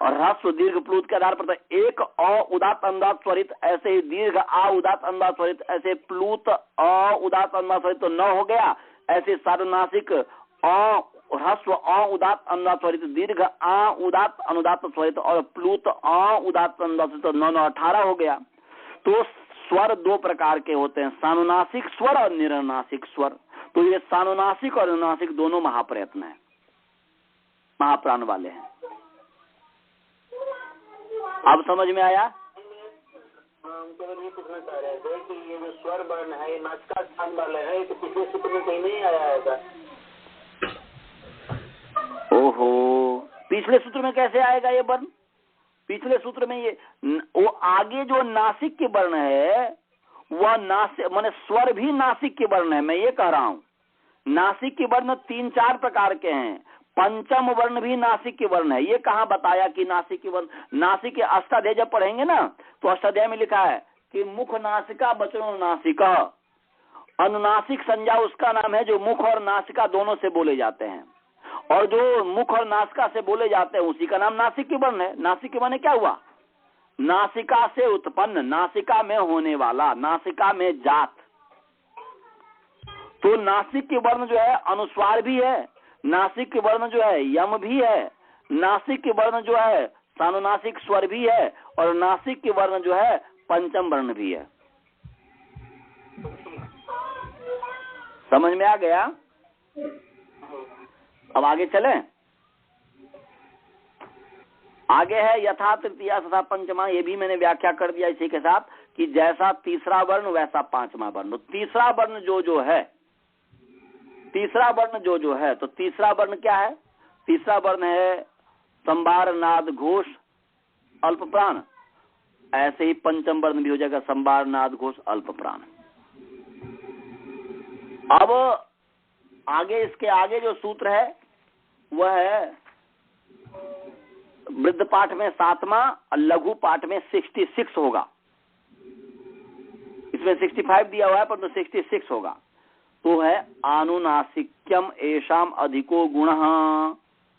और ह्रस्व दीर्घ प्लूत के आधार पर। तो एक अ उदात्त अनुदात्त स्वरित, ऐसे ही दीर्घ आ उदात्त अनुदात्त स्वरित, ऐसे प्लूत अ उदात्त अनुदात्त स्वरित तो 9 हो गया। ऐसे सानुनासिक अ ह्रस्व अ उदात्त अनुदात्त स्वरित, दीर्घ आ उदात्त अनुदात्त स्वरित और प्लूत अ उदात्त अनुदात्त स्वरित, तो 9 18 हो गया। तो स्वर दो प्रकार के होते हैं, सानुनासिक स्वर और निरनुनासिक स्वर। तो ये सानुनासिक और अनुनासिक दोनों महाप्रयत्न है, महाप्राण वाले हैं। अब समझ में आया? हम केवल ये पूछना चाह रहे थे कि ये जो स्वर वर्ण है, ये नासिका स्थान वाले है, तो पिछले सूत्र में कहीं नहीं आया है? ओहो, पिछले सूत्र में कैसे आएगा ये वर्ण? पिछले सूत्र में ये वो आगे जो नासिक के वर्ण है, वह नासिक माने स्वर भी नासिक के वर्ण है। मैं ये कह रहा हूँ, नासिक के वर्ण 3-4 प्रकार के हैं। पंचम वर्ण भी नासिक के वर्ण है। ये कहाँ बताया कि नासिक के वर्ण? नासिक के अष्टाध्याय जब पढ़ेंगे ना, तो अष्टाध्याय में लिखा है कि मुख नासिका वचनो नासिका। अनुनासिक संज्ञा उसका नाम है जो मुख और नासिका दोनों से बोले जाते हैं, और जो मुख और नासिका से बोले जाते हैं उसी का नाम नासिक के वर्ण है। नासिक के वर्ण क्या हुआ? नासिका से उत्पन्न, नासिका में होने वाला, नासिका में जात। तो नासिक के वर्ण जो है अनुस्वार भी है, नासिक के वर्ण जो है यम भी है, नासिक के वर्ण जो है सानुनासिक स्वर भी है, और नासिक के वर्ण जो है पंचम वर्ण भी है। समझ में आ गया? अब आगे चलें। आगे है यथा तृतीया तथा पंचमा। ये भी मैंने व्याख्या कर दिया इसी के साथ कि जैसा तीसरा वर्ण वैसा पांचवा वर्ण। तीसरा वर्ण जो है, तीसरा वर्ण जो है, तो तीसरा वर्ण क्या है? तीसरा वर्ण है संभार नाद घोष अल्प प्राण। ऐसे ही पंचम वर्ण भी हो जाएगा संभार नाद घोष अल्प प्राण। अब आगे, इसके आगे जो सूत्र है वह है वृद्ध पाठ में 7वां और लघु पाठ में 66 होगा। इसमें 65 दिया हुआ है पर तो 66 होगा। तो है आनुनासिक्यम एषाम अधिको गुणः,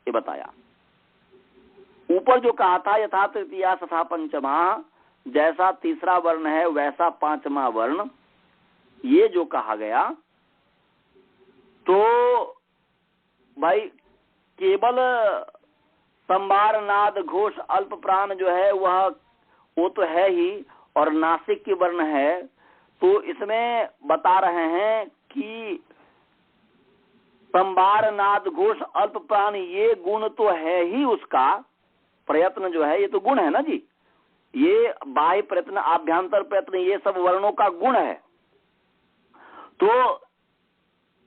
ये बताया। ऊपर जो कहा था यथा तृतीया तथा पंचमा, जैसा तीसरा वर्ण है वैसा पांचवा वर्ण, ये जो कहा गया, तो भाई केवल संभार नाद घोष अल्प प्राण जो है वो तो है ही, और नासिक के वर्ण है। तो इसमें बता रहे हैं कि संभार नाद घोष अल्प प्राण ये गुण तो है ही, उसका प्रयत्न जो है ये तो गुण है ना जी। ये बाह्य प्रयत्न, आभ्यंतर प्रयत्न, ये सब वर्णों का गुण है। तो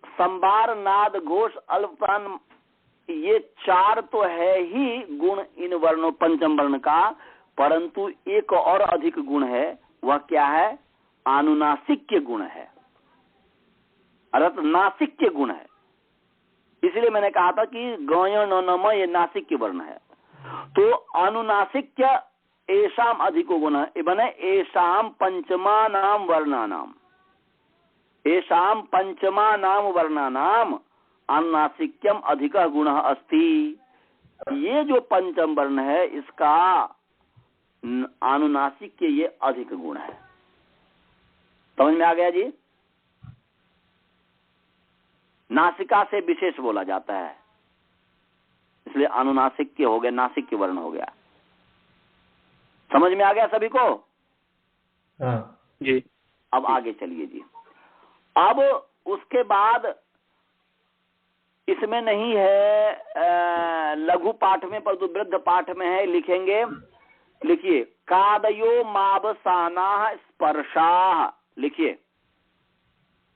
संभार नाद घोष अल्प प्राण ये 4 तो है ही गुण इन वर्णों पंचम वर्ण का, परंतु एक और अधिक गुण है। वह क्या है? आनुनासिक के गुण है, अर्थात नासिक के गुण है। इसलिए मैंने कहा था कि गय नम ये नासिक के वर्ण है। तो अनुनासिक एषाम अधिको गुण है, बने एषाम पंचमा नाम वर्णानाम, एषाम पंचमा नाम वर्णानाम अनुनासिक्यम अधिक गुण अस्ति। ये जो पंचम वर्ण है इसका अनुनासिक के ये अधिक गुण है। समझ में आ गया जी? नासिका से विशेष बोला जाता है, इसलिए अनुनासिक के हो गए, नासिक के वर्ण हो गया। समझ में आ गया सभी को? हाँ जी। अब आगे चलिए जी। अब उसके बाद इसमें नहीं है लघु पाठ में, परंतु वृद्ध पाठ में है, लिखेंगे। लिखिए, कादयो मावसाना स्पर्शा। लिखिए,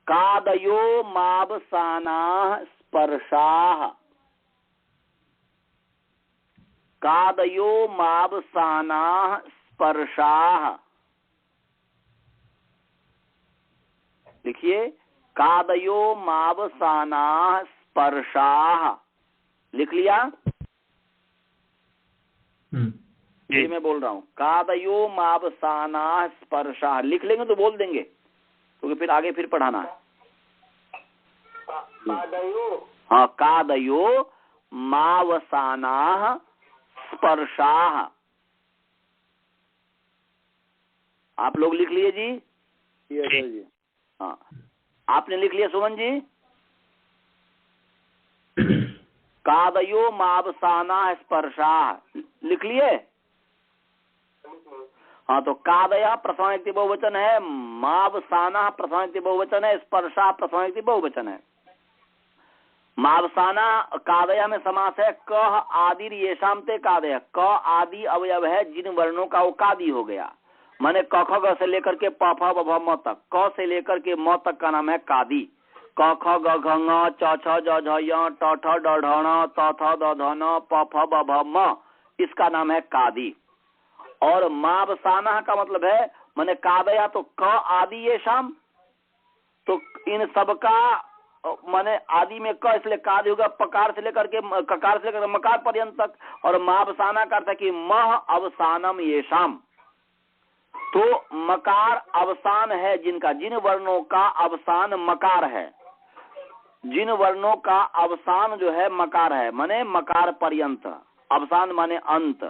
कादयो मावसाना स्पर्शा। कादयो मावसाना स्पर्शा। लिखिए, कादयो मावसाना स्पर्शा। लिख लिया? जी मैं बोल रहा हूँ, कादयो मावसाना स्पर्शा। लिख लेंगे तो बोल देंगे, क्योंकि फिर आगे फिर पढ़ाना है। हाँ, कादयो मावसाना स्पर्शा। आप लोग लिख लिए जी? जी। हाँ, आपने लिख लिया सुमन जी? कादयो मावसाना स्पर्शा लिख लिए? हाँ, तो कादया प्रथमा व्यक्ति बहुवचन है, मावसाना प्रथमा व्यक्ति बहुवचन है, स्पर्शा प्रथमा व्यक्ति बहुवचन है। मावसाना कादया में समास है, क आदि येषाम ते कादय। क आदि अवयव है जिन वर्णों का वो कादी हो गया, माने क ख ग से लेकर के प फ ब भ म तक, क से लेकर के म तक का नाम है कादी। क ख ग घ ङ च छ ज झ य ट ठ ड ढ ण त थ द ध न प फ ब भ म, इसका नाम है कादी। और मावसाना का मतलब है माने कादया, तो क आदि ये शाम, तो इन सबका माने आदि में क इसलिए कादी होगा, पकार से लेकर के ककार से लेकर मकार पर्यंत तक। और मावसाना का अर्थ है कि मह अवसानम ये शाम, तो मकार अवसान है जिनका, जिन वर्णों का अवसान मकार है, जिन वर्णों का अवसान जो है मकार है, माने मकार पर्यंत, अवसान माने अंत,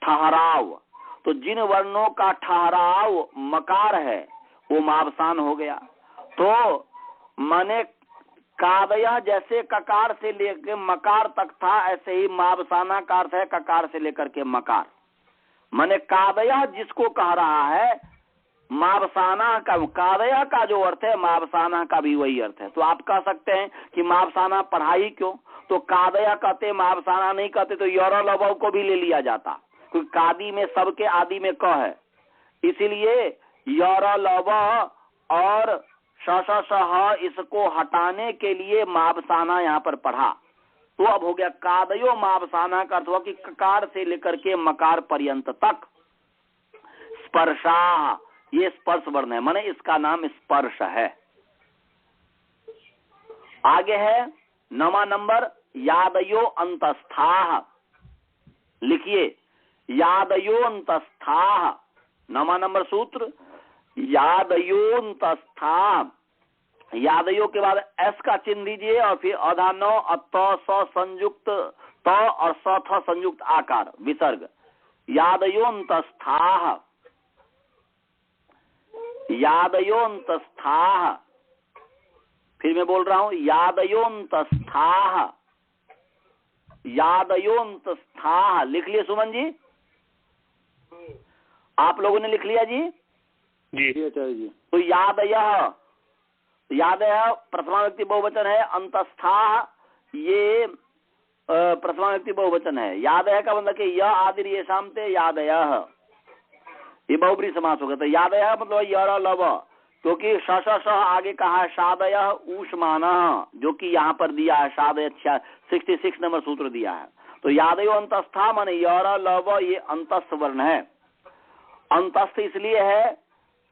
ठहराव, तो जिन वर्णों का ठहराव मकार है वो मावसान हो गया। तो माने कादया जैसे ककार से लेकर मकार तक था, ऐसे ही मावसाना का अर्थ है ककार से लेकर के मकार। माने कादया जिसको कह रहा है, मावसाना का, कादया का जो अर्थ है मावसाना का भी वही अर्थ है। तो आप कह सकते हैं कि मावसाना पढ़ाई क्यों, तो कादया कहते, मावसाना नहीं कहते तो यौर लवव को भी ले लिया जाता, क्योंकि कादी में सबके आदि में क है, इसीलिए यौर लव और श इसको हटाने के लिए मावसाना यहाँ पर पढ़ा। तो अब हो गया कादयो मावसाना का अर्थ हुआ कि ककार से लेकर के मकार पर्यंत तक। स्पर्शा, ये स्पर्श वर्ण है, माने इसका नाम स्पर्श है। आगे है नमा नंबर, यादयो अंतस्था। लिखिए, यादयो अंतस्था, नमा नंबर सूत्र, यादयो अंतस्था। यादयो के बाद एस का चिन्ह दीजिए और फिर अधा नौ अत स संयुक्त त और स थ संयुक्त आकार विसर्ग, यादयोन्तस्था, यादयोन्तस्था। फिर मैं बोल रहा हूं, यादयोन्तस्था, यादयोन्तस्था। लिख लिए सुमन जी? आप लोगों ने लिख लिया जी? जी जी। तो यादयः, यादयः प्रथमा व्यक्ति बहुवचन है, अंतस्था ये प्रथमा व्यक्ति बहुवचन है। यादयः का मतलब कि य आदि ये शामते यादयः, ये बहुब्री समास होगा। तो यादयः मतलब यर लव, क्योंकि श आगे कहा है शादयः ऊष्मानः, जो कि यहाँ पर दिया है शादय 66 नंबर सूत्र दिया है। तो यादयो अंतस्था माने यर लव, ये अंतस्थ वर्ण है। अंतस्थ इसलिए है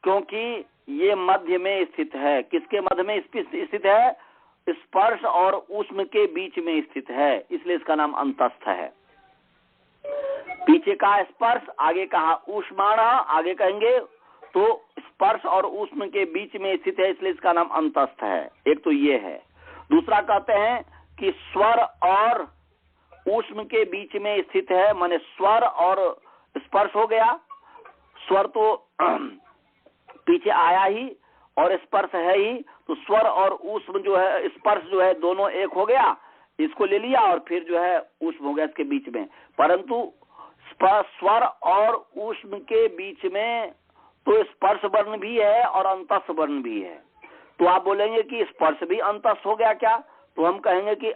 क्योंकि ये मध्य में स्थित है। किसके मध्य में स्थित है? स्पर्श और ऊष्म के बीच में स्थित है, इसलिए इसका नाम अंतस्थ है। पीछे कहा स्पर्श, आगे कहा ऊष्माण, आगे कहेंगे तो स्पर्श और ऊष्म के बीच में स्थित है, इसलिए इसका नाम अंतस्थ है। एक तो ये है। दूसरा कहते हैं कि स्वर और ऊष्म के बीच में स्थित है, माने स्वर और स्पर्श हो गया। स्वर तो पीछे आया ही और स्पर्श है ही, तो स्वर और ऊष्म जो है, स्पर्श जो है, दोनों एक हो गया, इसको ले लिया और फिर जो है ऊष्म हो गया इसके बीच में। परंतु स्वर और ऊष्म के बीच में तो स्पर्श वर्ण भी है और अंतस्थ वर्ण भी है। तो आप बोलेंगे कि स्पर्श भी अंतस्थ हो गया क्या? तो हम कहेंगे कि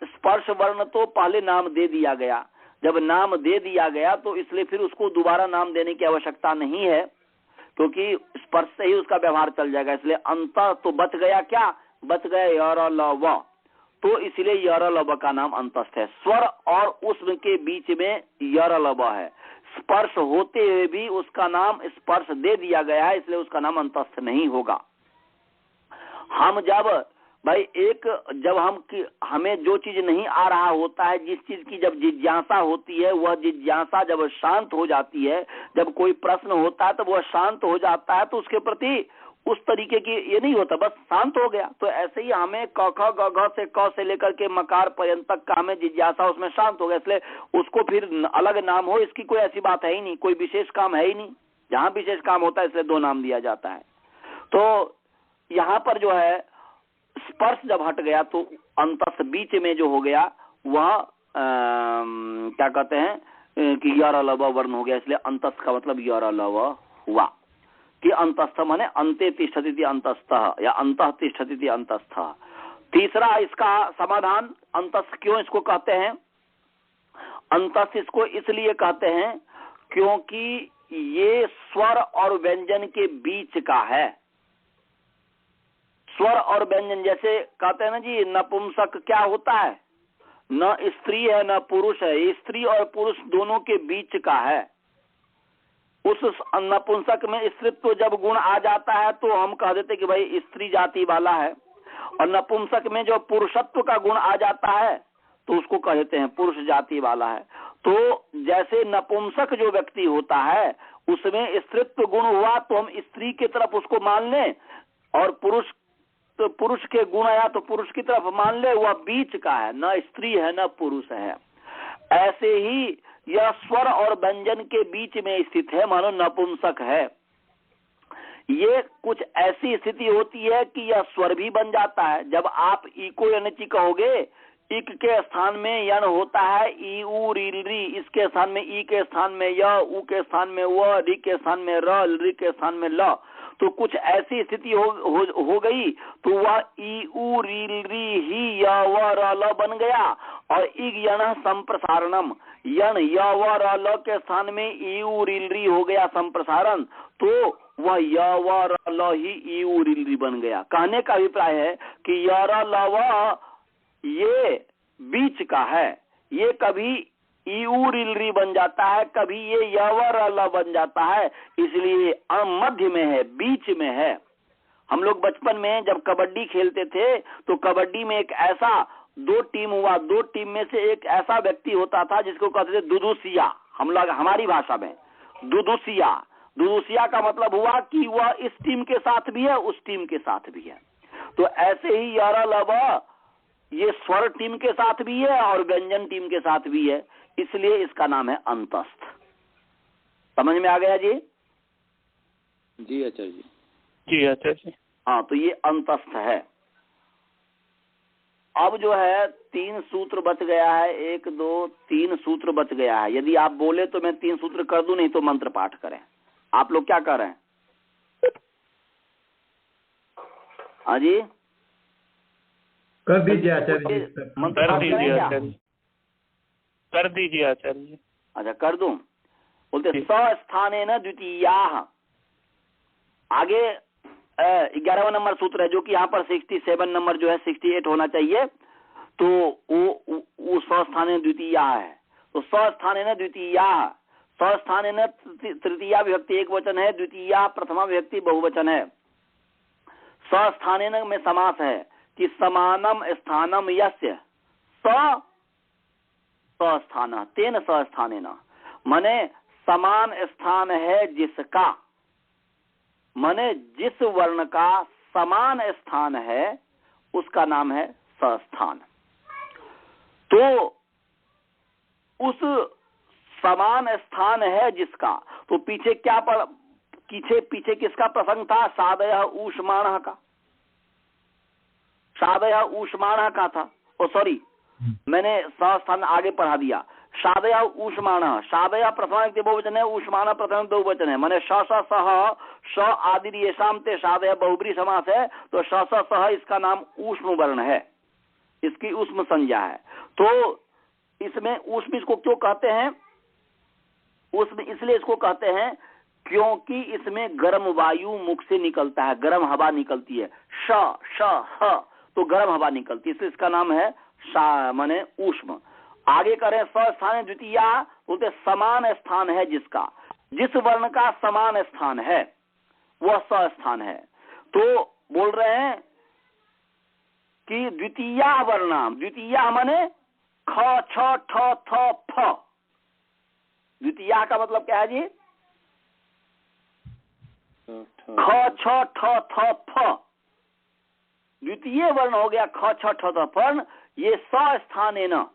स्पर्श वर्ण तो पहले नाम दे दिया गया, जब नाम दे दिया गया तो इसलिए फिर उसको दोबारा नाम देने की आवश्यकता नहीं है, क्योंकि स्पर्श से ही उसका व्यवहार चल जाएगा। इसलिए अंत तो बच गया, क्या बच गया? यर ल व, तो इसलिए यर ल व का नाम अंतस्थ है। स्वर और ऊष्म के बीच में यर ल व है, स्पर्श होते हुए भी उसका नाम स्पर्श दे दिया गया है, इसलिए उसका नाम अंतस्थ नहीं होगा। हम जब भाई हमें जो चीज नहीं आ रहा होता है, जिस चीज की जब जिज्ञासा होती है, वह जिज्ञासा जब शांत हो जाती है, जब कोई प्रश्न होता है तो वह शांत हो जाता है, तो उसके प्रति उस तरीके की ये नहीं होता, बस शांत हो गया। तो ऐसे ही हमें क ख ग घ से क से लेकर के मकार पर्यंत तक का हमें जिज्ञासा उसमें शांत हो गया, इसलिए उसको फिर अलग नाम हो इसकी कोई ऐसी बात है ही नहीं, कोई विशेष काम है ही नहीं। जहाँ विशेष काम होता है इसलिए दो नाम दिया जाता है। तो यहाँ पर जो है स्पर्श जब हट गया तो अंतस्थ बीच में जो हो गया वह क्या कहते हैं कि यर ल व वर्ण हो गया, इसलिए अंतस्थ का मतलब यर ल व हुआ कि अंतस्थ माने अंते तिष्ठति अंतस्थ या अंतः तिष्ठति अंतस्थ। तीसरा इसका समाधान, अंतस्थ क्यों इसको कहते हैं? अंतस्थ इसको इसलिए कहते हैं क्योंकि ये स्वर और व्यंजन के बीच का है। स्वर और व्यंजन, जैसे कहते हैं ना जी, नपुंसक क्या होता है? न स्त्री है न पुरुष है, स्त्री और पुरुष दोनों के बीच का है। उस नपुंसक में स्त्रीत्व जब गुण आ जाता है तो हम कह देते कि भाई स्त्री जाति वाला है, और नपुंसक में जो पुरुषत्व का गुण आ जाता है तो उसको कह देते हैं पुरुष जाति वाला है। तो जैसे नपुंसक जो व्यक्ति होता है उसमें स्त्रीत्व गुण हुआ तो हम स्त्री की तरफ उसको मान लें, और पुरुष के गुण आया तो पुरुष की तरफ मान ले, वह बीच का है, न स्त्री है न पुरुष है। ऐसे ही यह स्वर और व्यंजन के बीच में स्थित है, मानो नपुंसक है। ये कुछ ऐसी स्थिति होती है कि यह स्वर भी बन जाता है। जब आप ई को यनिचि कहोगे, इक के स्थान में यन होता है, ई उ री री, इसके स्थान में ई के स्थान में य, उ के स्थान में व, री के स्थान में र, री के स्थान में ल। तो कुछ ऐसी स्थिति हो गई तो वह ई उ री री ही य व र ल बन गया, और इग यन संप्रसारणम, यन य व र ल के स्थान में ई उ री री हो गया संप्रसारण, तो वह य व र ल ही ई उ री री बन गया। कहने का अभिप्राय है कि य र ल व ये बीच का है, ये कभी ई उ री री बन जाता है, कभी ये य व र ल बन जाता है, इसलिए मध्य में है, बीच में है। हम लोग बचपन में जब कबड्डी खेलते थे तो कबड्डी में एक ऐसा दो टीम हुआ, दो टीम में से एक ऐसा व्यक्ति होता था जिसको कहते थे दुदुसिया, हम लोग हमारी भाषा में दुदुसिया। दुदुसिया का मतलब हुआ कि वह इस टीम के साथ भी है, उस टीम के साथ भी है। तो ऐसे ही यर ल व ये स्वर टीम के साथ भी है और व्यंजन टीम के साथ भी है, इसलिए इसका नाम है अंतस्थ। समझ में आ गया जी? जी आचार्य जी। जी आचार्य जी। हाँ, तो ये अंतस्थ है। अब जो है 3 सूत्र बच गया है, 1 2 3 सूत्र बच गया है। यदि आप बोले तो मैं 3 सूत्र कर दूं, नहीं तो मंत्र पाठ करें। आप लोग क्या कर रहे हैं? हाँ जी, कर दीजिए आचार्य जी। मंत्र पाठ करें क्या? कर दीजिए आचार्य जी। अच्छा, कर दूं। बोलते स्थानेन द्वितीयाः। आगे 11वां नंबर सूत्र है, जो कि यहाँ पर 67 नंबर जो है 68 होना चाहिए। तो वो स्थानेन द्वितीयाः है। तो स्थानेन द्वितीयाः, स्थानेन तृतीया विभक्ति एक वचन है, द्वितीया प्रथमा विभक्ति बहुवचन है। स्थानेन में समास है कि समानम स्थानम यस्य स्थान तेन स्थानेन, माने समान स्थान है जिसका, माने जिस वर्ण का समान स्थान है उसका नाम है स्थान। तो उस समान स्थान है जिसका, तो पीछे क्या पीछे किसका प्रसंग था? सादय ऊष्माण का, सादय ऊष्माण का था। ओ सॉरी, मैंने स्थान आगे पढ़ा दिया। शादया ऊष्माण, शादया प्रथमा व्यक्ति बहुवचन है, ऊष्माण प्रथम बहुवचन है, माने श स सह श आदि येषाम ते शादया बहुब्री समास है, तो श स सह इसका नाम ऊष्म वर्ण है, इसकी ऊष्म संज्ञा है। तो इसमें ऊष्म इसको क्यों कहते हैं? ऊष्म इसलिए इसको कहते हैं क्योंकि इसमें गर्म वायु मुख से निकलता है, गर्म हवा निकलती है, श श ह, तो गर्म हवा निकलती है, इसलिए इसका नाम है माने ऊष्म। आगे करें स्थान द्वितीय, बोलते समान स्थान है जिसका, जिस वर्ण का समान स्थान है वह स्थान है। तो बोल रहे हैं कि द्वितीय वर्णाम, द्वितीय माने ख छ ठ थ फ, द्वितीय का मतलब क्या है जी? ख छ ठ थ फ, द्वितीय वर्ण हो गया ख छ ठ थ फ। ये स्थान है ना,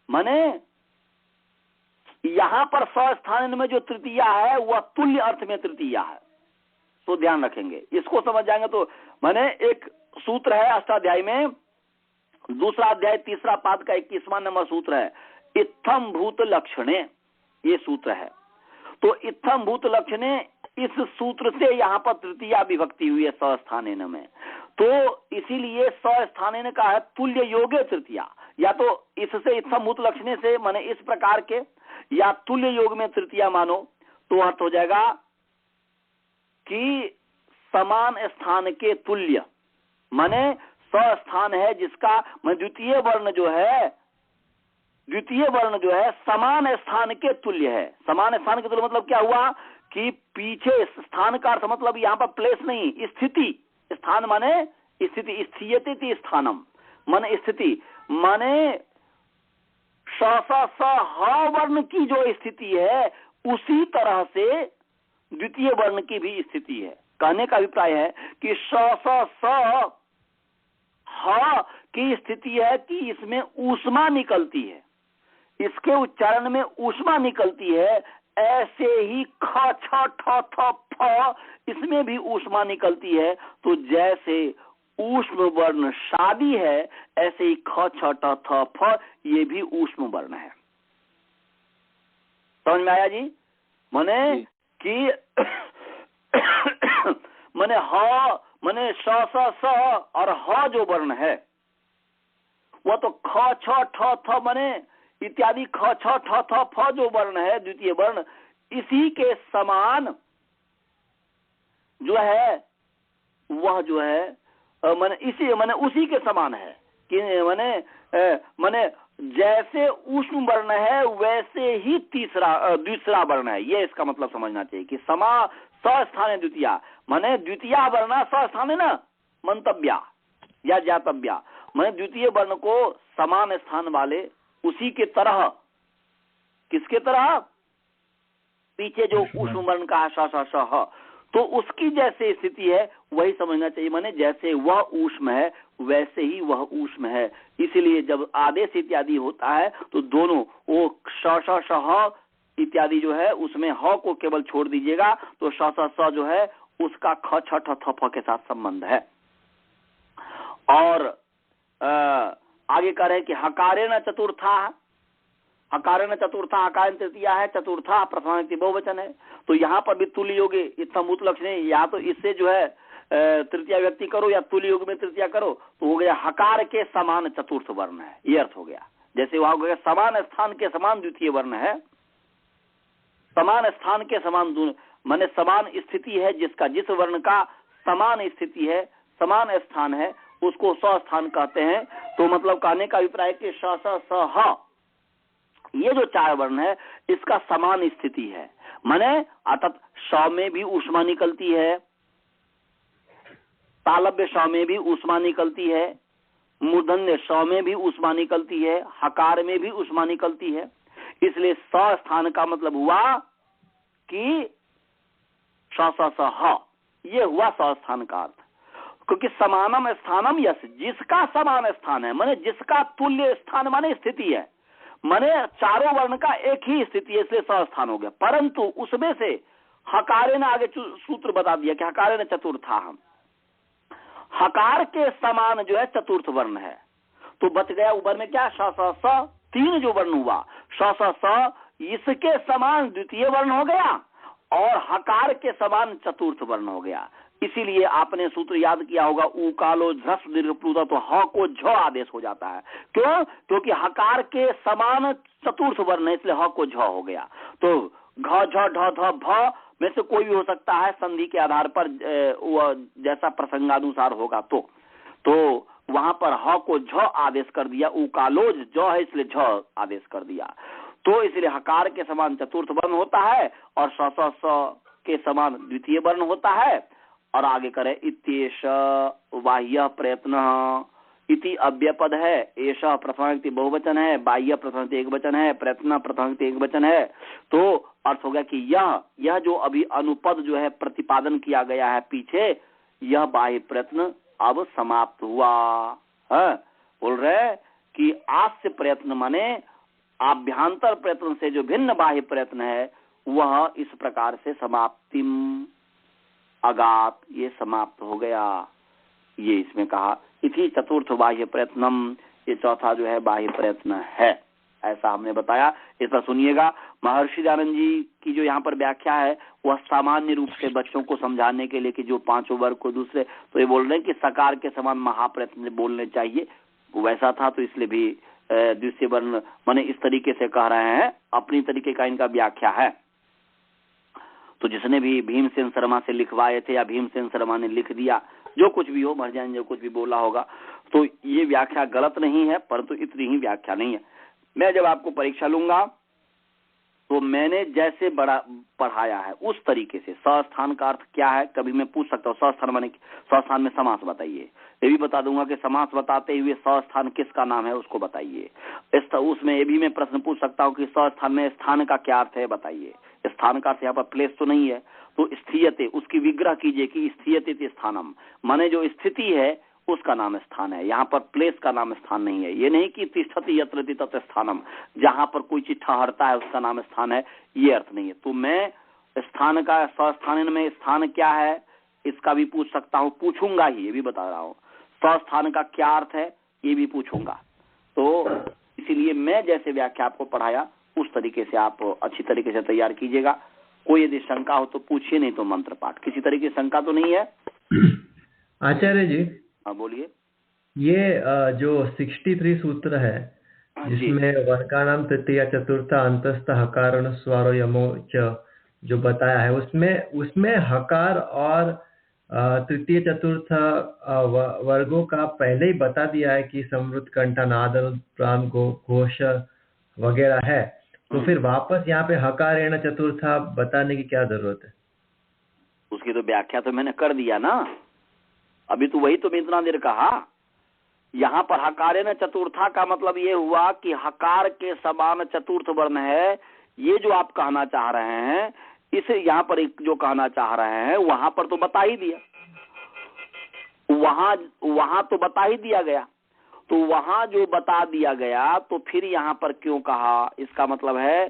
माने यहां पर स्थान में जो तृतीया है वह तुल्य अर्थ में तृतीया है, तो ध्यान रखेंगे, इसको समझ जाएंगे। तो माने एक सूत्र है अष्टाध्यायी में, दूसरा अध्याय तीसरा पाद का 21वां नंबर सूत्र है, इत्थम भूत लक्षणे, ये सूत्र है। तो इत्थम भूत लक्षणे, इस सूत्र से यहाँ पर तृतीया विभक्ति हुई है स्थानेन में, तो इसीलिए स्थानेन का है तुल्य योगे तृतीया, या तो इससे इत्थम भूत लक्षणे से माने इस प्रकार के, या तुल्य योग में तृतीया मानो, तो अर्थ हो जाएगा कि समान स्थान के तुल्य, माने स्थान है जिसका द्वितीय वर्ण जो है, द्वितीय वर्ण जो है समान स्थान के तुल्य है। समान स्थान के तुल्य मतलब क्या हुआ कि पीछे, स्थान का अर्थ मतलब यहाँ पर प्लेस नहीं, स्थिति, स्थान माने स्थिति, स्थियते स्थानम माने स्थिति, माने स ह वर्ण की जो स्थिति है उसी तरह से द्वितीय वर्ण की भी स्थिति है। कहने का अभिप्राय है कि स ह की स्थिति है कि इसमें ऊष्मा निकलती है, इसके उच्चारण में ऊष्मा निकलती है, ऐसे ही ख छ ठ थ फ इसमें भी ऊष्मा निकलती है। तो जैसे ऊष्म वर्ण शादी है, ऐसे ही ख छ ट थ फ ये भी ऊष्म वर्ण है। समझ में आया जी? माने कि माने ह माने स और ह जो वर्ण है वह तो ख छ ठ थ माने इत्यादि ख छ ठ थ फ जो वर्ण है द्वितीय वर्ण, इसी के समान जो है वह जो है माने इसी माने उसी के समान है कि माने जैसे ऊष्म वर्ण है वैसे ही दूसरा वर्ण है। ये इसका मतलब समझना चाहिए कि स्थान द्वितीय माने द्वितीय वर्ण स्थान है ना, मंतव्या या जातव्या, माने द्वितीय वर्ण को समान स्थान वाले उसी के तरह, किसके तरह? पीछे जो ऊष्म वर्ण का श तो उसकी जैसे स्थिति है वही समझना चाहिए, माने जैसे वह ऊष्म है वैसे ही वह ऊष्म है। इसलिए जब आदेश इत्यादि होता है तो दोनों वो श इत्यादि जो है उसमें ह को केवल छोड़ दीजिएगा, तो स जो है उसका ख छ ठ थ फ के साथ संबंध है। और आगे कह रहे हैं कि हकारेण चतुर्था, हकारेण चतुर्था, हकार तृतीया है, चतुर्था प्रथमा व्यक्ति बहुवचन है, तो यहाँ पर भी तुल्य योग इत्थम भूत लक्षणे, या तो इससे जो है तृतीया व्यक्ति करो या तुल्य योग में तृतीया करो, तो हो गया हकार के समान चतुर्थ वर्ण है, ये अर्थ हो गया। जैसे वहां हो गया समान स्थान के समान द्वितीय वर्ण है, समान स्थान के समान माने समान स्थिति है जिसका, जिस वर्ण का समान स्थिति है, समान स्थान है, उसको स्थान कहते हैं। तो मतलब कहने का अभिप्राय कि स ये जो चार वर्ण है इसका समान स्थिति है, माने अर्थात श में भी ऊष्मा निकलती है, तालव्य श में भी ऊष्मा निकलती है, मूर्धन्य श में भी ऊष्मा निकलती है, हकार में भी ऊष्मा निकलती है। इसलिए स्थान का मतलब हुआ कि स ये हुआ स्थान का अर्थ, क्योंकि समानम स्थानम यस, जिसका समान स्थान है, माने जिसका तुल्य स्थान माने स्थिति है, माने चारों वर्ण का एक ही स्थिति है, इसलिए स्थान हो गया। परंतु उसमें से हकारे ने आगे सूत्र बता दिया कि हकारे ने चतुर्था, हम हकार के समान जो है चतुर्थ वर्ण है, तो बच गया ऊपर में क्या स तीन जो वर्ण हुआ, स स स इसके समान द्वितीय वर्ण हो गया और हकार के समान चतुर्थ वर्ण हो गया। इसीलिए आपने सूत्र याद किया होगा, उकालो झ्रस्व दीर्घ प्लुत, तो ह को झ आदेश हो जाता है। क्यों? क्योंकि हकार के समान चतुर्थ वर्ण है, इसलिए ह को झ हो गया। तो घ झ ढ ध भ में से कोई भी हो सकता है संधि के आधार पर, वह जैसा प्रसंगानुसार होगा। तो वहां पर ह को झ आदेश कर दिया, उकालोज ज है इसलिए झ आदेश कर दिया। तो इसलिए हकार के समान चतुर्थ वर्ण होता है और स के समान द्वितीय वर्ण होता है। और आगे करें, इत्येष बाह्य प्रयत्न, इति अव्यय पद है, एष प्रथमाविभक्ति बहुवचन है, बाह्य प्रथमाविभक्ति एकवचन है, प्रयत्न प्रथमाविभक्ति एकवचन है। तो अर्थ हो गया कि यह जो अभी अनुपद जो है प्रतिपादन किया गया है पीछे, यह बाह्य प्रयत्न अब समाप्त हुआ है। बोल रहे कि आस्य प्रयत्न माने आभ्यंतर प्रयत्न से जो भिन्न बाह्य प्रयत्न है वह इस प्रकार से समाप्तिम अगात, ये समाप्त हो गया। ये इसमें कहा इति चतुर्थ बाह्य प्रयत्नम, ये चौथा जो है बाह्य प्रयत्न है, ऐसा हमने बताया। ऐसा सुनिएगा, महर्षि दयानंद जी की जो यहाँ पर व्याख्या है वह सामान्य रूप से बच्चों को समझाने के लिए कि जो पांचों वर्ग को दूसरे, तो ये बोल रहे हैं कि सकार के समान महाप्रयत्न बोलने चाहिए, वैसा था तो इसलिए भी द्वितीय वर्ण माने इस तरीके से कह रहे हैं, अपनी तरीके का इनका व्याख्या है। तो जिसने भी भीमसेन शर्मा से लिखवाए थे या भीमसेन शर्मा ने लिख दिया, जो कुछ भी हो, महर्षि जो कुछ भी बोला होगा, तो ये व्याख्या गलत नहीं है, परंतु इतनी ही व्याख्या नहीं है। मैं जब आपको परीक्षा लूंगा तो मैंने जैसे बड़ा पढ़ाया है उस तरीके से, सस्थान का अर्थ क्या है कभी मैं पूछ सकता हूँ, सस्थान माने सस्थान में समास बताइए, ये भी बता दूंगा कि समास बताते हुए सस्थान किसका नाम है उसको बताइए। उसमें ये भी मैं प्रश्न पूछ सकता हूँ कि सस्थान में स्थान का क्या अर्थ है बताइए। स्थान का अर्थ यहाँ पर प्लेस तो नहीं है, तो स्थीयते उसकी विग्रह कीजिए कि स्थीयते स्थानम, माने जो स्थिति है उसका नाम स्थान है, यहाँ पर प्लेस का नाम स्थान नहीं है। ये नहीं कि तिष्ठति यत्र तत्र स्थानम, जहाँ पर कोई चीज ठहरता है उसका नाम स्थान है, ये अर्थ नहीं है। तो मैं स्थान का, सस्थान में स्थान क्या है इसका भी पूछ सकता हूँ, पूछूंगा ही, ये भी बता रहा हूँ। सस्थान का क्या अर्थ है ये भी पूछूंगा। तो इसीलिए मैं जैसे व्याख्या आपको पढ़ाया उस तरीके से आप अच्छी तरीके से तैयार कीजिएगा। कोई यदि शंका हो तो पूछिए, नहीं तो मंत्र पाठ। किसी तरीके की शंका तो नहीं है? आचार्य जी, हाँ बोलिए। ये जो 63 सूत्र है जिसमें वर्गाणाम तृतीय चतुर्थ अंतस्थ हकारण स्वारो यमो च जो बताया है, उसमें हकार और तृतीय चतुर्थ वर्गों का पहले ही बता दिया है कि समृद्ध कंठा नाद प्राण घोष वगैरह है, तो फिर वापस यहाँ पे हकारेण चतुर्थ बताने की क्या जरूरत है? उसकी तो व्याख्या तो मैंने कर दिया ना, अभी तो वही तो मैं इतना देर कहा। यहाँ पर हकारेण चतुर्था का मतलब ये हुआ कि हकार के समान चतुर्थ वर्ण है, ये जो आप कहना चाह रहे हैं, इसे यहाँ पर एक जो कहना चाह रहे हैं वहां पर तो बता ही दिया, वहां तो बता ही दिया गया। तो वहां जो बता दिया गया तो फिर यहाँ पर क्यों कहा? इसका मतलब है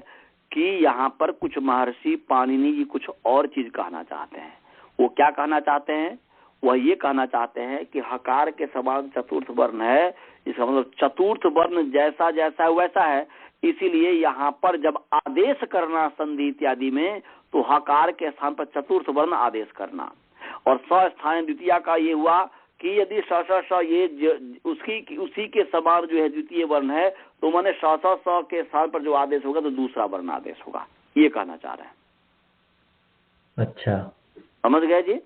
कि यहाँ पर कुछ महर्षि पाणिनि जी कुछ और चीज कहना चाहते हैं। वो क्या कहना चाहते हैं? वह ये कहना चाहते हैं कि हकार के समान चतुर्थ वर्ण है, इसका मतलब चतुर्थ वर्ण जैसा जैसा वैसा है, इसीलिए यहाँ पर जब आदेश करना संधि इत्यादि में तो हकार के स्थान पर चतुर्थ वर्ण आदेश करना। और स्थान द्वितीय का ये हुआ कि यदि स ये उसी के समान जो है द्वितीय वर्ण है, तो माने स के स्थान पर जो आदेश होगा तो दूसरा वर्ण आदेश होगा, ये कहना चाह रहे हैं। अच्छा, समझ गए जी?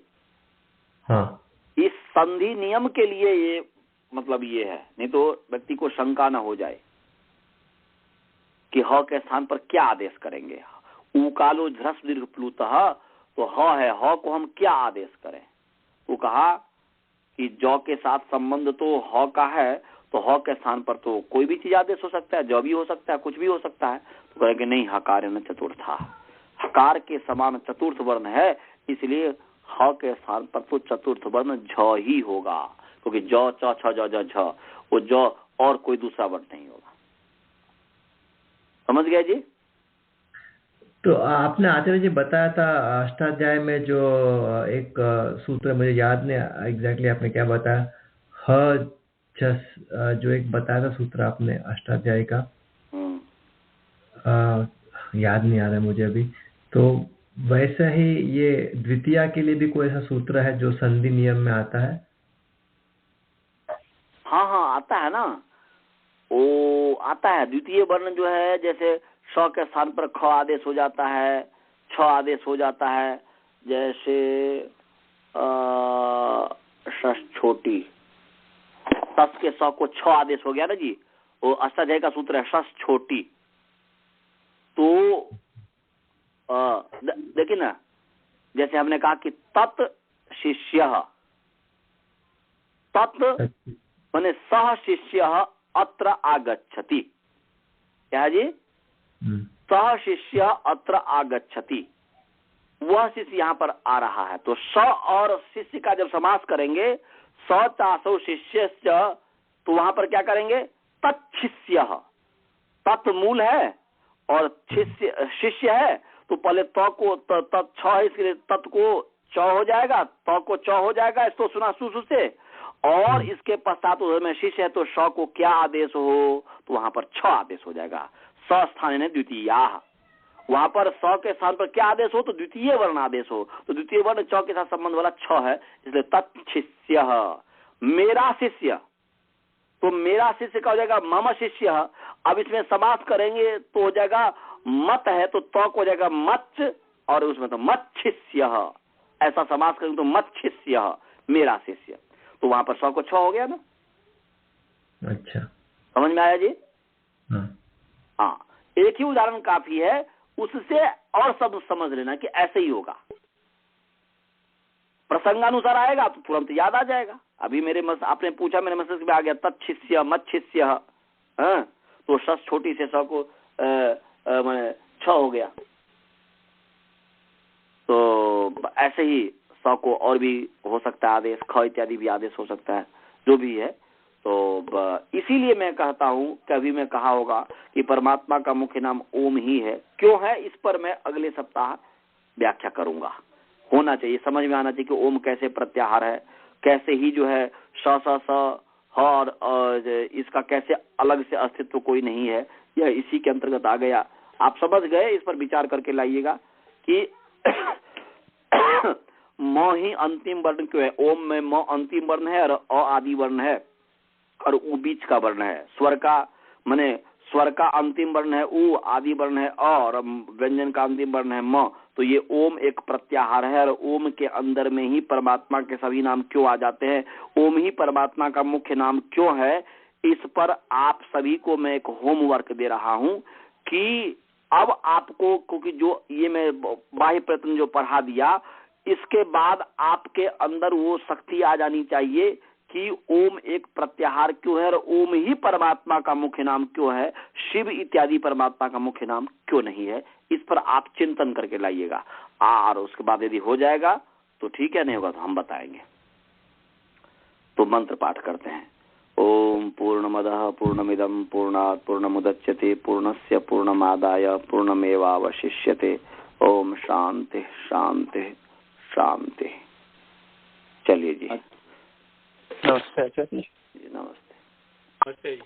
हाँ, इस संधि नियम के लिए ये मतलब ये है, नहीं तो व्यक्ति को शंका न हो जाए कि ह के स्थान पर क्या आदेश करेंगे। उकालो झ्रस्व दीर्घ प्लुतः, तो ह है, ह को हम क्या आदेश करें? वो कहा कि जौ के साथ संबंध तो ह का है, तो ह के स्थान पर तो कोई भी चीज आदेश हो सकता है, जौ भी हो सकता है, कुछ भी हो सकता है। तो कहेंगे नहीं, हकारेण चतुर्था, हकार के समान चतुर्थ वर्ण है, इसलिए ह के स्थान पर तो चतुर्थ वर्ण झ ही होगा, क्योंकि जौ च छ ज ज झ, वो जौ और कोई दूसरा वर्ण नहीं होगा। समझ गए जी? तो आपने आचार्य जी बताया था अष्टाध्याय में जो एक सूत्र, मुझे याद नहीं एग्जैक्टली आपने क्या बताया, जो एक बताया था सूत्र आपने अष्टाध्याय का, याद नहीं आ रहा है मुझे अभी। तो वैसे ही ये द्वितीया के लिए भी कोई ऐसा सूत्र है जो संधि नियम में आता है? हाँ हाँ आता है ना, वो आता है। द्वितीय वर्ण जो है जैसे स के स्थान पर ख आदेश हो जाता है, छ आदेश हो जाता है। जैसे छोटी सस के स को छ आदेश हो गया ना जी, वो अष्टाध्यायी का सूत्र है सस छोटी। तो देखिए ना, जैसे हमने कहा कि तत् शिष्य, तत् माने सह शिष्य अत्र आगच्छति। क्या है जी? सह शिष्य अत्र आगच्छति, वह शिष्य यहाँ पर आ रहा है। तो स और शिष्य का जब समास करेंगे, स चासौ शिष्य, तो वहां पर क्या करेंगे? तत्शिष्य, तत् मूल है और शिष्य है, तो पहले त को छ है, इसके लिए तत् को च हो जाएगा, त को च हो जाएगा, इसको सुना सुसु से। और इसके पश्चात में शिष्य है तो श को क्या आदेश हो? तो वहां पर छ आदेश हो जाएगा। स स्थान है द्वितीया, वहां पर स के स्थान पर क्या आदेश हो? तो द्वितीय वर्ण आदेश हो। तो द्वितीय वर्ण च के साथ संबंध वाला छ है, इसलिए तत्शिष्य, मेरा शिष्य। तो मेरा शिष्य का हो जाएगा मम शिष्य। अब इसमें समास करेंगे तो हो जाएगा मत है तो को हो जाएगा मच्छ, और उसमें तो मच्छिष्य, ऐसा समास करेंगे तो मच्छिष्य, मेरा शिष्य। तो वहां पर स को छ हो गया ना। अच्छा, समझ में आया जी? हाँ, एक ही उदाहरण काफी है, उससे और सब समझ लेना कि ऐसे ही होगा। प्रसंगानुसार आएगा तो तुरंत याद आ जाएगा। अभी आपने पूछा, मेरे मस्तिष्क में आ गया तत्शिष्य मच्छिष्य, हाँ, तो सस छोटी से स को मैंने छ हो गया। तो ऐसे ही स को और भी हो सकता है आदेश, ख इत्यादि भी आदेश हो सकता है, जो भी है। तो इसीलिए मैं कहता हूं, कभी मैं कहा होगा कि परमात्मा का मुख्य नाम ओम ही है। क्यों है, इस पर मैं अगले सप्ताह व्याख्या करूंगा। होना चाहिए, समझ में आना चाहिए कि ओम कैसे प्रत्याहार है, कैसे ही जो है स स स ह और इसका कैसे अलग से अस्तित्व कोई नहीं है, यह इसी के अंतर्गत आ गया। आप समझ गए, इस पर विचार करके लाइएगा कि म ही अंतिम वर्ण क्यों है। ओम में म अंतिम वर्ण है और अ आदि वर्ण है और उ बीच का वर्ण है। स्वर का माने स्वर का अंतिम वर्ण है उ, आदि वर्ण है और व्यंजन का अंतिम वर्ण है म। तो ये ओम एक प्रत्याहार है और ओम के अंदर में ही परमात्मा के सभी नाम क्यों आ जाते हैं, ओम ही परमात्मा का मुख्य नाम क्यों है, इस पर आप सभी को मैं एक होमवर्क दे रहा हूं कि अब आपको, क्योंकि जो ये मैं बाह्य प्रयत्न जो पढ़ा दिया, इसके बाद आपके अंदर वो शक्ति आ जानी चाहिए कि ओम एक प्रत्याहार क्यों है और ओम ही परमात्मा का मुख्य नाम क्यों है, शिव इत्यादि परमात्मा का मुख्य नाम क्यों नहीं है। इस पर आप चिंतन करके लाइएगा, और उसके बाद यदि हो जाएगा तो ठीक है, नहीं होगा तो हम बताएंगे। तो मंत्र पाठ करते हैं। ओम पूर्णमदः पूर्णमिदं पूर्णात् पूर्णमुदच्यते पूर्णस्य पूर्णमादाय पूर्णमेवावशिष्यते। ओम शांति शांति शांति। चलिए जी, नमस्ते आचार्य जी। नमस्ते। नमस्ते जी।